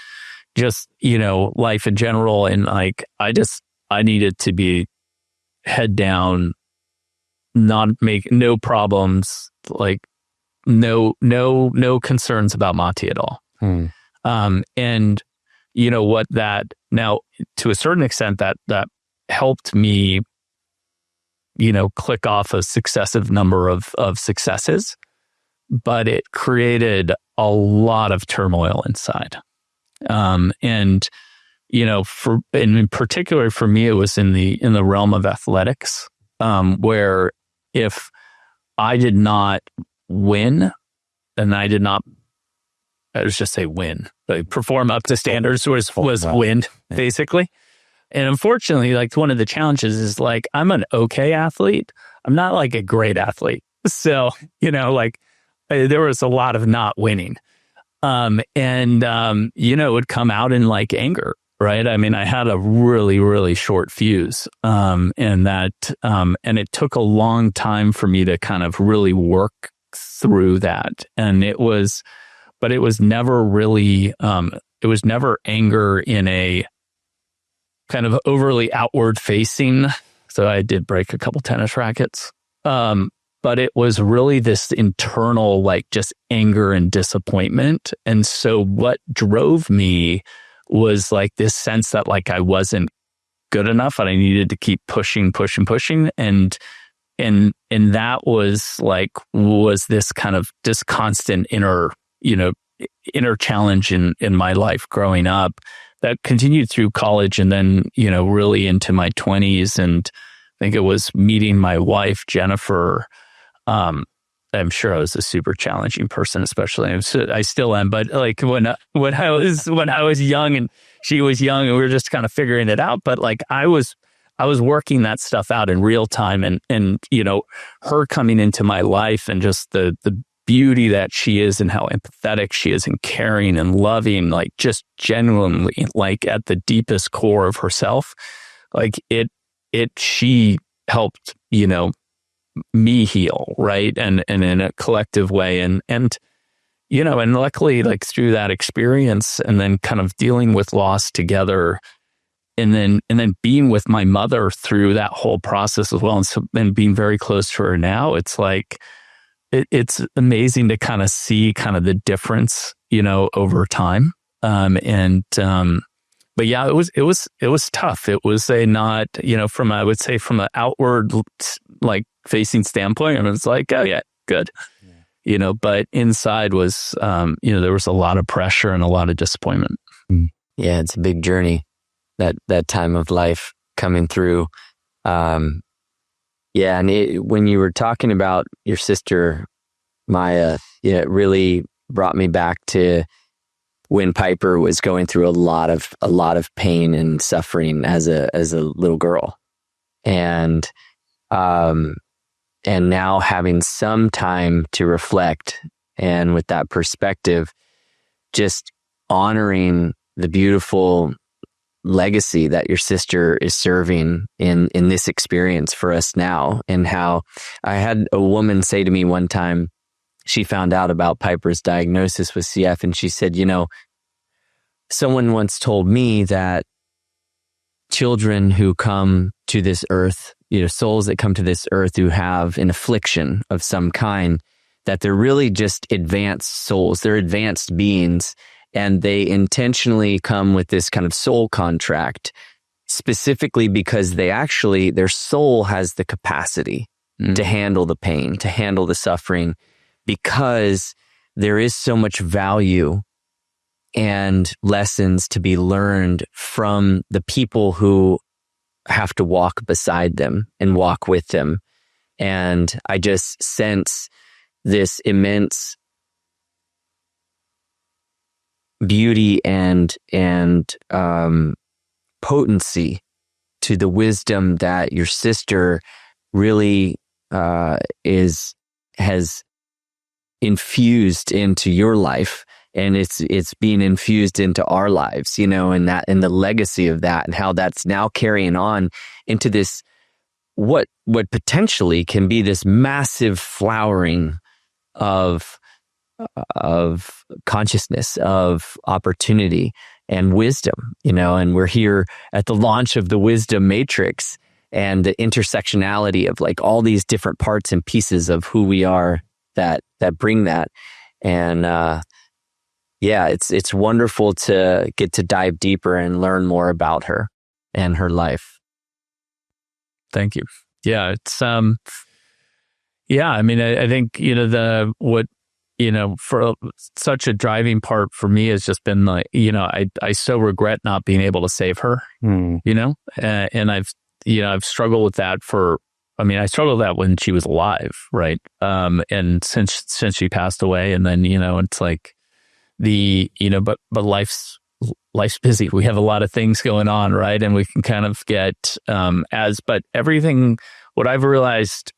just, life in general. And like, I needed to be head down, not make no problems, like no concerns about Matti at all. And what that now, to a certain extent, that helped me, click off a successive number of successes, but it created a lot of turmoil inside. And in particular for me, it was in the realm of athletics, where if I did not win, and let's just say win, like perform up to standards was win, basically. And unfortunately, like one of the challenges is like, I'm an okay athlete. I'm not like a great athlete. So, there was a lot of not winning. It would come out in like anger, right? I mean, I had a really, really short fuse. And it took a long time for me to kind of really work through that. And it was never really, it was never anger in a kind of overly outward facing. So I did break a couple tennis rackets. But it was really this internal, like just anger and disappointment. And so what drove me was like this sense that like I wasn't good enough and I needed to keep pushing. And that was this kind of this constant inner challenge in my life growing up that continued through college and then, really into my 20s. And I think it was meeting my wife, Jennifer. I'm sure I was a super challenging person, especially I still am. But like when I was young and she was young and we were just kind of figuring it out. But like I was working that stuff out in real time, and her coming into my life and just the beauty that she is and how empathetic she is and caring and loving, like just genuinely like at the deepest core of herself, like she helped me heal, right? And in a collective way. And luckily, like through that experience and then kind of dealing with loss together and then being with my mother through that whole process as well. And so then being very close to her now, it's like, it's amazing to kind of see kind of the difference, over time. But yeah, it was tough. It was not, I would say from an outward, like facing standpoint, and it's like, oh yeah, good. Yeah. But inside was, there was a lot of pressure and a lot of disappointment. Yeah. It's a big journey, that time of life coming through. Yeah. And when you were talking about your sister, Maija, it really brought me back to when Piper was going through a lot of pain and suffering as a little girl, and now having some time to reflect, and with that perspective, just honoring the beautiful legacy that your sister is serving in this experience for us now. And how I had a woman say to me one time, she found out about Piper's diagnosis with CF, and she said, someone once told me that children who come to this earth, souls that come to this earth who have an affliction of some kind, that they're really just advanced souls. They're advanced beings, and they intentionally come with this kind of soul contract, specifically because their soul has the capacity to handle the pain, to handle the suffering, because there is so much value and lessons to be learned from the people who have to walk beside them and walk with them. And I just sense this immense beauty and potency to the wisdom that your sister really has infused into your life, and it's being infused into our lives, and the legacy of that, and how that's now carrying on into this what potentially can be this massive flowering of consciousness, of opportunity and wisdom, and we're here at the launch of the Wisdom Matrix and the intersectionality of like all these different parts and pieces of who we are that bring that. And yeah, it's wonderful to get to dive deeper and learn more about her and her life. Thank you. Yeah, it's yeah, I mean, I think for such a driving part for me has just been like, I so regret not being able to save her. And I've struggled with that I struggled with that when she was alive, right? And since she passed away, and then it's like but life's busy. We have a lot of things going on, right? And we can kind of get but everything. What I've realized,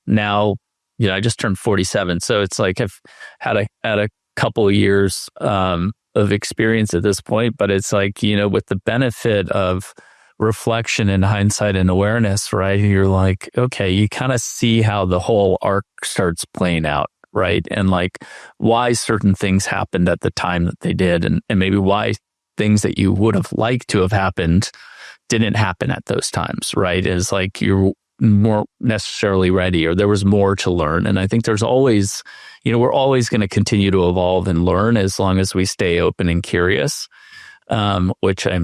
now, I just turned 47, so it's like I've had a couple of years of experience at this point. But it's like with the benefit of reflection and hindsight and awareness, right? You're like, okay, you kind of see how the whole arc starts playing out, right? And like why certain things happened at the time that they did, and maybe why things that you would have liked to have happened didn't happen at those times, right? Is like you're more necessarily ready, or there was more to learn. And I think there's always, we're always going to continue to evolve and learn as long as we stay open and curious, which I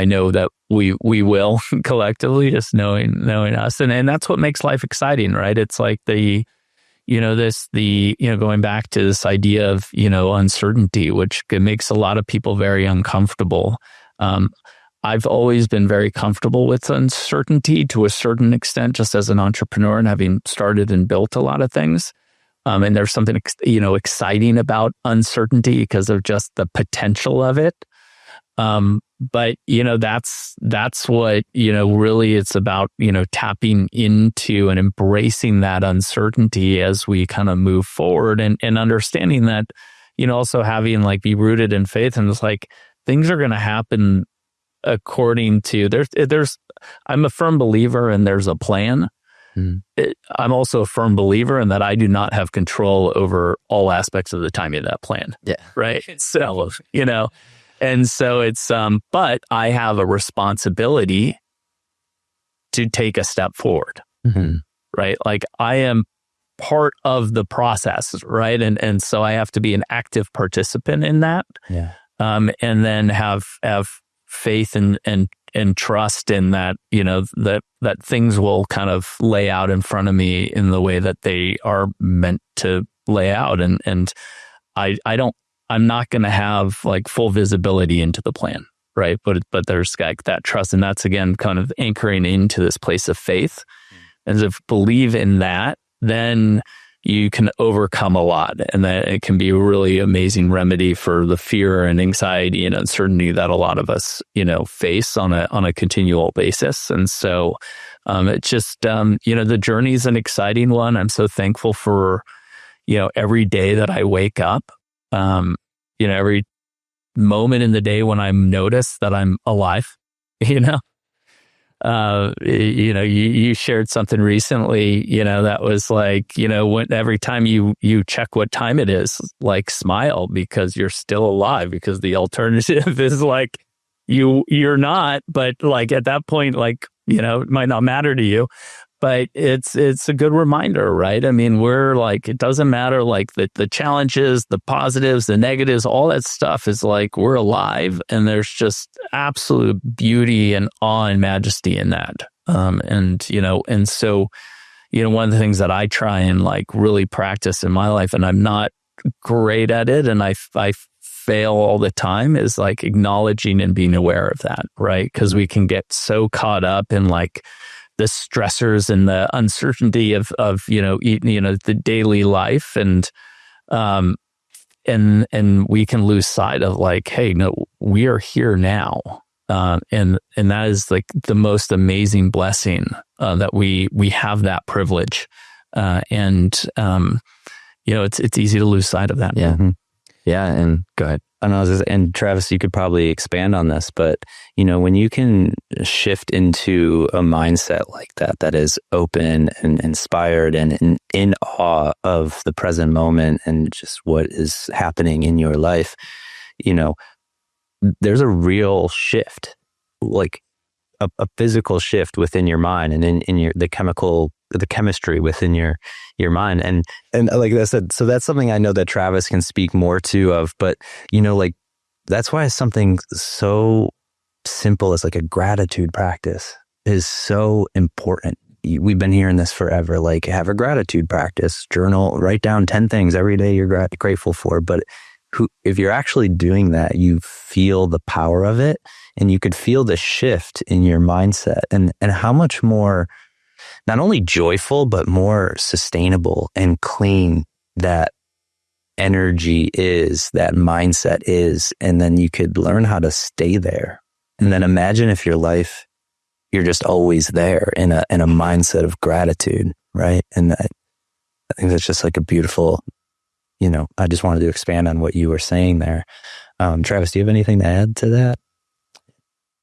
know that we will collectively, just knowing us. And that's what makes life exciting, right? It's like going back to this idea of, uncertainty, which makes a lot of people very uncomfortable. I've always been very comfortable with uncertainty to a certain extent, just as an entrepreneur and having started and built a lot of things. And there's something, exciting about uncertainty because of just the potential of it. But that's what, really it's about, tapping into and embracing that uncertainty as we kind of move forward, and understanding that, also having like be rooted in faith, and it's like things are going to happen according to I'm a firm believer and there's a plan. I'm also a firm believer in that I do not have control over all aspects of the timing of that plan. Yeah. Right. So, and so it's, but I have a responsibility to take a step forward, right? Like I am part of the process, right? And so I have to be an active participant in that. Yeah. And then have faith and trust in that, that things will kind of lay out in front of me in the way that they are meant to lay out. And I'm not going to have like full visibility into the plan, right? But there's like that trust, and that's again kind of anchoring into this place of faith. And if you believe in that, then you can overcome a lot, and that it can be a really amazing remedy for the fear and anxiety and uncertainty that a lot of us, face on a continual basis. And so, it's just, the journey is an exciting one. I'm so thankful for, every day that I wake up, every moment in the day when I'm noticed that I'm alive, you shared something recently, that was like, when every time you check what time it is, like smile because you're still alive, because the alternative is like you're not, but like at that point, like, it might not matter to you, but it's a good reminder, right? I mean, we're like, it doesn't matter, like the challenges, the positives, the negatives, all that stuff is like, we're alive, and there's just absolute beauty and awe and majesty in that. And so, one of the things that I try and like really practice in my life, and I'm not great at it, and I fail all the time, is like acknowledging and being aware of that, right? Because we can get so caught up in like the stressors and the uncertainty of the daily life, and we can lose sight of like, hey, no, we are here now, and that is like the most amazing blessing, that we have that privilege, and it's easy to lose sight of that. Yeah. Yeah. And go ahead. And Travis, you could probably expand on this, but when you can shift into a mindset like that is open and inspired and in awe of the present moment and just what is happening in your life, there's a real shift, like a physical shift within your mind and in the chemistry within your mind. And like I said, so that's something I know that Travis can speak more of, but like that's why something so simple as like a gratitude practice is so important. We've been hearing this forever, like have a gratitude practice, journal, write down 10 things every day you're grateful for. But if you're actually doing that, you feel the power of it, and you could feel the shift in your mindset, and how much more not only joyful, but more sustainable and clean that energy is, that mindset is. And then you could learn how to stay there. And then imagine if your life, you're just always there in a mindset of gratitude, right? And I think that's just like a beautiful, I just wanted to expand on what you were saying there. Travis, do you have anything to add to that?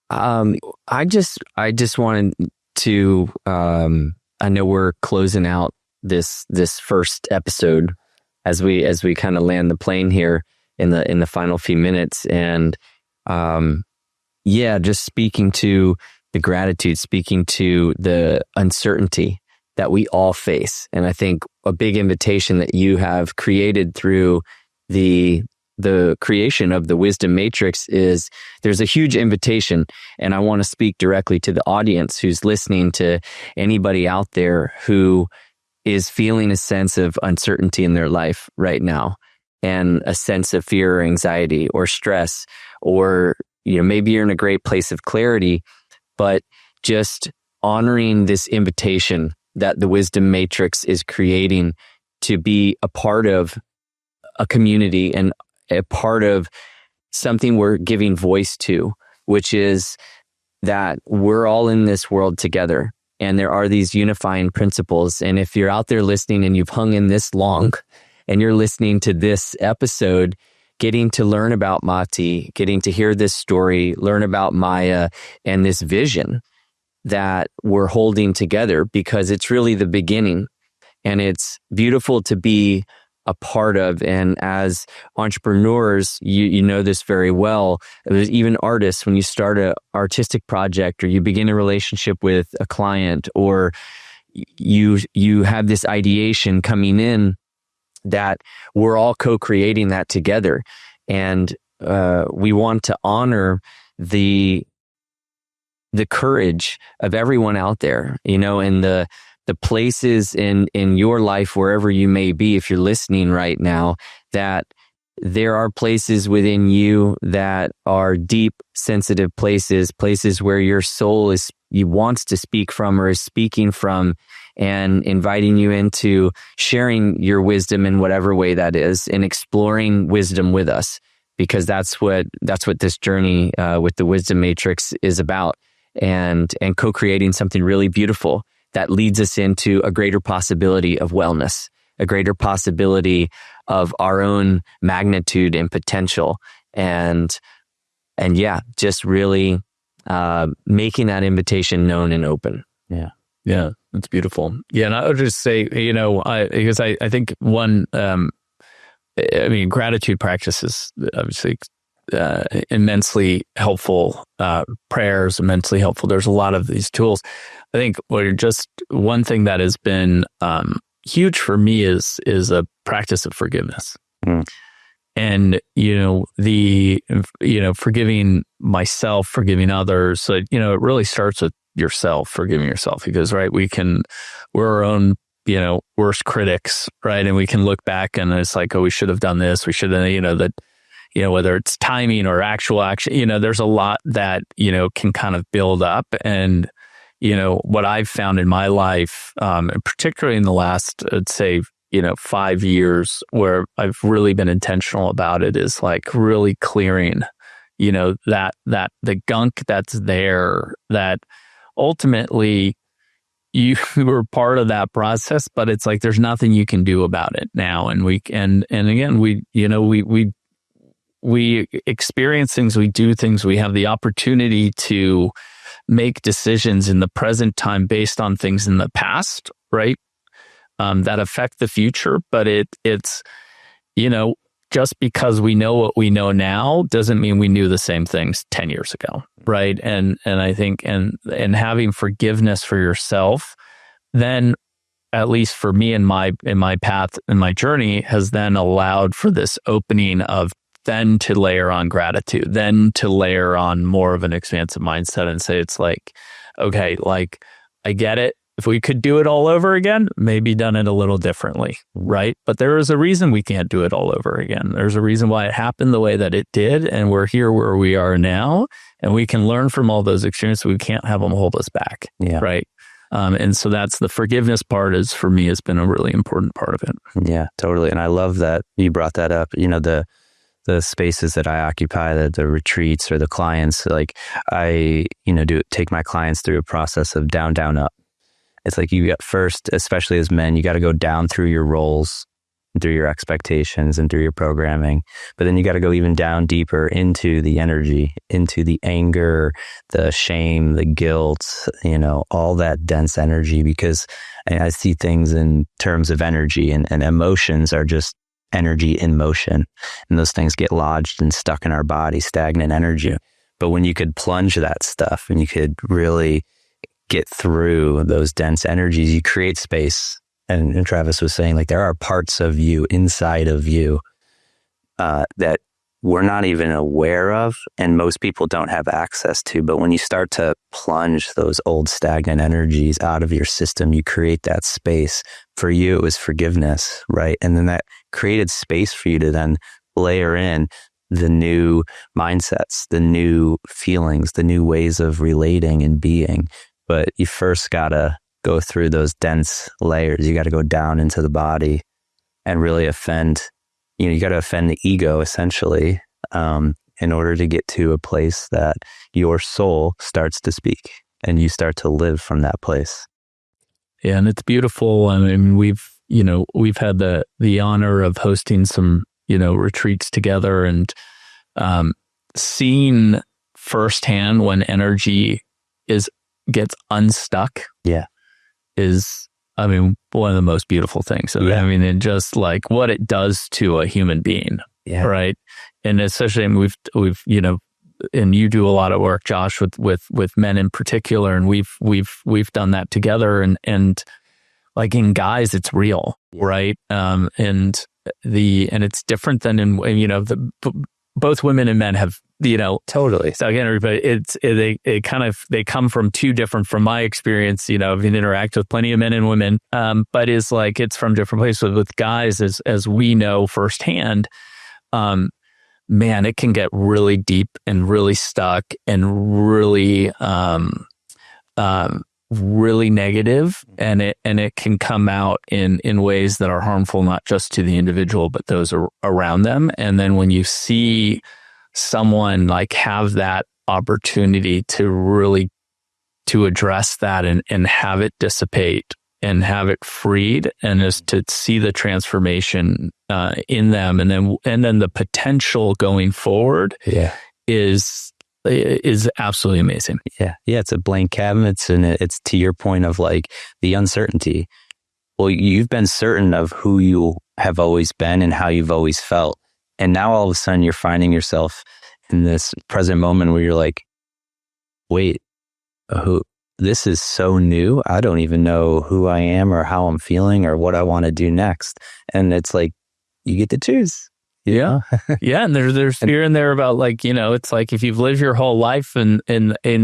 I just wanted to, I know we're closing out this first episode as we kind of land the plane here in the final few minutes. And, just speaking to the gratitude, speaking to the uncertainty that we all face. And I think a big invitation that you have created through the creation of the Wisdom Matrix is there's a huge invitation. And I want to speak directly to the audience who's listening, to anybody out there who is feeling a sense of uncertainty in their life right now, and a sense of fear or anxiety or stress, or, maybe you're in a great place of clarity, but just honoring this invitation that the Wisdom Matrix is creating to be a part of a community and a part of something we're giving voice to, which is that we're all in this world together, and there are these unifying principles. And if you're out there listening and you've hung in this long and you're listening to this episode, getting to learn about Matti, getting to hear this story, learn about Maija and this vision that we're holding together, because it's really the beginning, and it's beautiful to be a part of. And as entrepreneurs, you know this very well. There's even artists, when you start an artistic project, or you begin a relationship with a client, or you have this ideation coming in, that we're all co-creating that together. And we want to honor the courage of everyone out there, and the places in your life, wherever you may be, if you're listening right now, that there are places within you that are deep, sensitive places where your soul wants to speak from, or is speaking from, and inviting you into sharing your wisdom in whatever way that is, and exploring wisdom with us, because that's what this journey with the Wisdom Matrix is about, and co-creating something really beautiful that leads us into a greater possibility of wellness, a greater possibility of our own magnitude and potential, and just really making that invitation known and open. Yeah, that's beautiful. Yeah, and I would just say, because I think one, gratitude practice is obviously immensely helpful. Prayers immensely helpful. There's a lot of these tools. I think one thing that has been huge for me is a practice of forgiveness. And forgiving myself, forgiving others. So it really starts with yourself, forgiving yourself, because we're our own worst critics, right? And we can look back and it's like, oh, we should have done this, we should have, whether it's timing or actual action, there's a lot that can kind of build up. And what I've found in my life, and particularly in the last, I'd say 5 years, where I've really been intentional about it, is like really clearing that the gunk that's there, that ultimately you were part of that process, but it's like there's nothing you can do about it now. And we experience things, we do things, we have the opportunity to make decisions in the present time based on things in the past, right? That affect the future, but it's just because we know what we know now doesn't mean we knew the same things 10 years ago, right? And I think and having forgiveness for yourself, then at least for me in my path and my journey, has then allowed for this opening of then to layer on gratitude, then to layer on more of an expansive mindset and say, it's like, okay, like I get it. If we could do it all over again, maybe done it a little differently, right? But there is a reason we can't do it all over again. There's a reason why it happened the way that it did, and we're here where we are now, and we can learn from all those experiences. We can't have them hold us back, right? And so that's the forgiveness part for me, has been a really important part of it. Yeah, totally. And I love that you brought that up. The spaces that I occupy, the retreats or the clients, like I, take my clients through a process of down, down, up. It's like you got first, especially as men, you got to go down through your roles, through your expectations and through your programming. But then you got to go even down deeper into the energy, into the anger, the shame, the guilt, all that dense energy, because I see things in terms of energy, and emotions are just energy in motion. And those things get lodged and stuck in our body, stagnant energy. But when you could plunge that stuff and you could really get through those dense energies, you create space. And Travis was saying, like, there are parts of you, inside of you, that we're not even aware of, and most people don't have access to. But when you start to plunge those old stagnant energies out of your system, you create that space. For you, it was forgiveness, right? And then that created space for you to then layer in the new mindsets, the new feelings, the new ways of relating and being. But you first got to go through those dense layers. You got to go down into the body and really offend. You got to offend the ego, essentially, in order to get to a place that your soul starts to speak and you start to live from that place. Yeah, and it's beautiful. I mean, we've had the honor of hosting some, retreats together, and seeing firsthand when energy gets unstuck. Yeah. Is, one of the most beautiful things. Yeah. And just like what it does to a human being. Yeah. Right. And especially, we've, and you do a lot of work, Josh, with men in particular. And we've done that together, and like in guys, it's real. Yeah. Right. And it's different than in, both women and men have, totally. So again, but they come from two different, from my experience, I've interacted with plenty of men and women, but it's from different places. With guys, as we know firsthand, man, it can get really deep and really stuck and really, really negative, and it can come out in ways that are harmful, not just to the individual, but those around them. And then when you see someone like have that opportunity to address that and have it dissipate and have it freed, and just to see the transformation in them, and then the potential going forward, is absolutely amazing. Yeah. It's a blank canvas, and it's to your point of like the uncertainty. Well, you've been certain of who you have always been and how you've always felt. And now all of a sudden you're finding yourself in this present moment where you're like, wait, this is so new. I don't even know who I am or how I'm feeling or what I want to do next. And it's like, you get to choose. Yeah. Yeah. And there's fear in there about it's like if you've lived your whole life and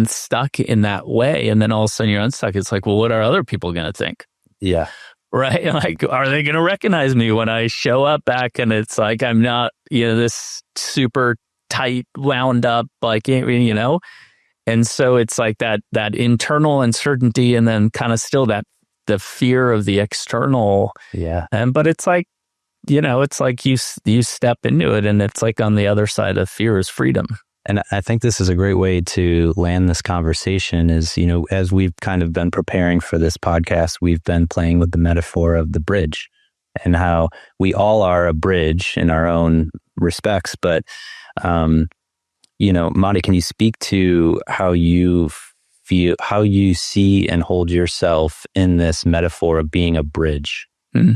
stuck in that way, and then all of a sudden you're unstuck, it's like, well, what are other people going to think? Yeah. Right. Like, are they going to recognize me when I show up back and it's like, I'm not, this super tight, wound up, and so it's like that internal uncertainty, and then kind of still the fear of the external. Yeah. But it's like, it's like you step into it, and it's like on the other side of fear is freedom. And I think this is a great way to land this conversation is, as we've kind of been preparing for this podcast, we've been playing with the metaphor of the bridge and how we all are a bridge in our own respects. But, Matti, can you speak to how you feel, how you see and hold yourself in this metaphor of being a bridge? Mm-hmm.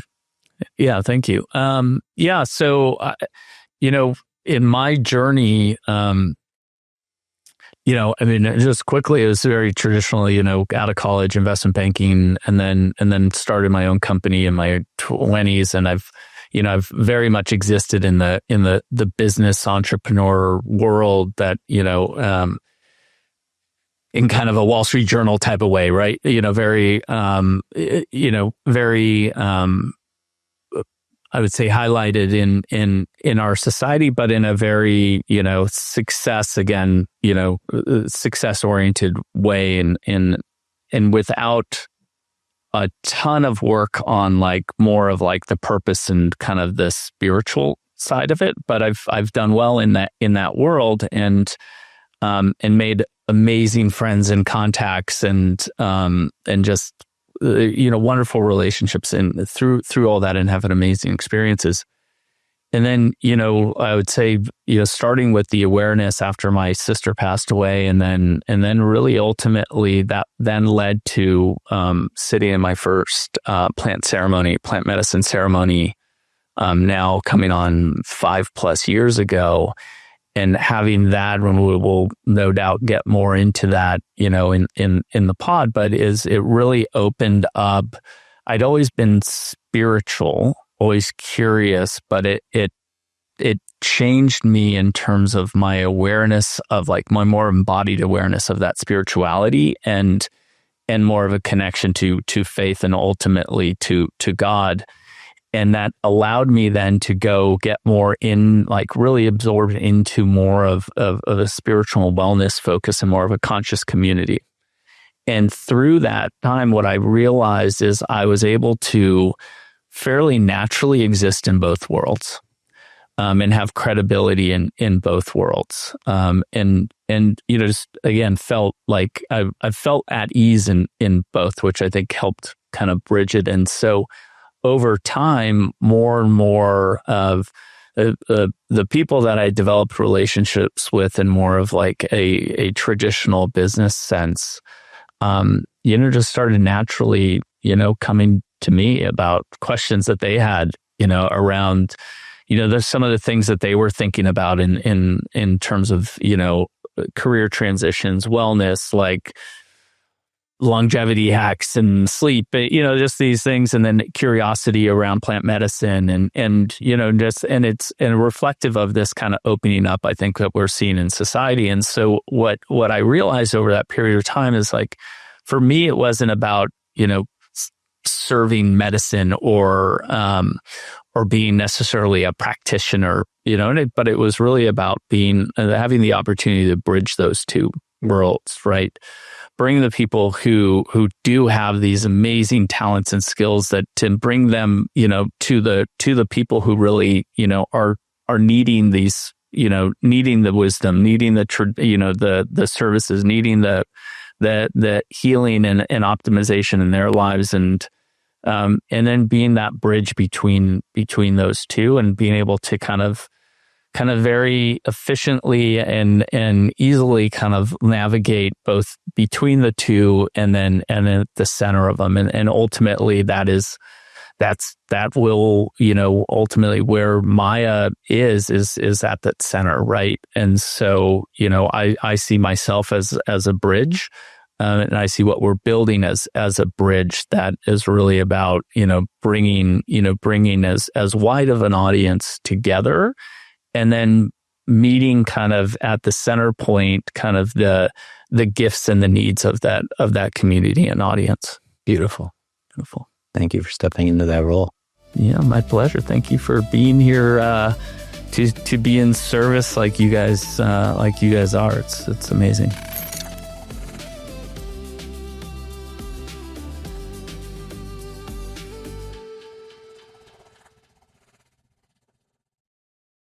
Yeah, thank you. So, in my journey, just quickly, it was very traditionally, out of college, investment banking, and then started my own company in my 20s. And I've very much existed in the business entrepreneur world that, in kind of a Wall Street Journal type of way, right? Very, very, I would say highlighted in our society, but in a very, success oriented way, and without a ton of work on like more of like the purpose and kind of the spiritual side of it. But I've done well in that world, and made amazing friends and contacts, and just wonderful relationships and through all that, and having amazing experiences. And then, I would say, starting with the awareness after my sister passed away, and then really ultimately that then led to sitting in my first plant medicine ceremony, now coming on 5+ years ago, and having that, when we will no doubt get more into that, in the pod, but it really opened up. I'd always been spiritual, always curious, but it changed me in terms of my awareness of like my more embodied awareness of that spirituality, and more of a connection to faith, and ultimately to God. And that allowed me then to go get more in, like really absorbed into more of a spiritual wellness focus and more of a conscious community. And through that time, what I realized is I was able to fairly naturally exist in both worlds, and have credibility in both worlds. And just again, felt like I felt at ease in both, which I think helped kind of bridge it. And so over time, more and more of the people that I developed relationships with in more of like a traditional business sense, just started naturally, coming to me about questions that they had, around, there's some of the things that they were thinking about in terms of, career transitions, wellness, like longevity hacks and sleep, just these things, and then curiosity around plant medicine, and it's reflective of this kind of opening up, I think, that we're seeing in society. And so what I realized over that period of time is, like, for me, it wasn't about, serving medicine or being necessarily a practitioner, but it was really about having the opportunity to bridge those two worlds, right? Bring the people who do have these amazing talents and skills, that to bring them, to the people who really, are needing these, needing the wisdom, needing the services, needing the healing and optimization in their lives, and then being that bridge between those two, and being able to kind of very efficiently and easily kind of navigate both between the two, and then at the center of them, and ultimately that will, ultimately where Maija is at that center, right? And so, I see myself as a bridge, and I see what we're building as a bridge that is really about, bringing as wide of an audience together, and then meeting kind of at the center point, kind of the gifts and the needs of that community and audience. Beautiful. Thank you for stepping into that role. Yeah, my pleasure. Thank you for being here to be in service like you guys are. It's amazing.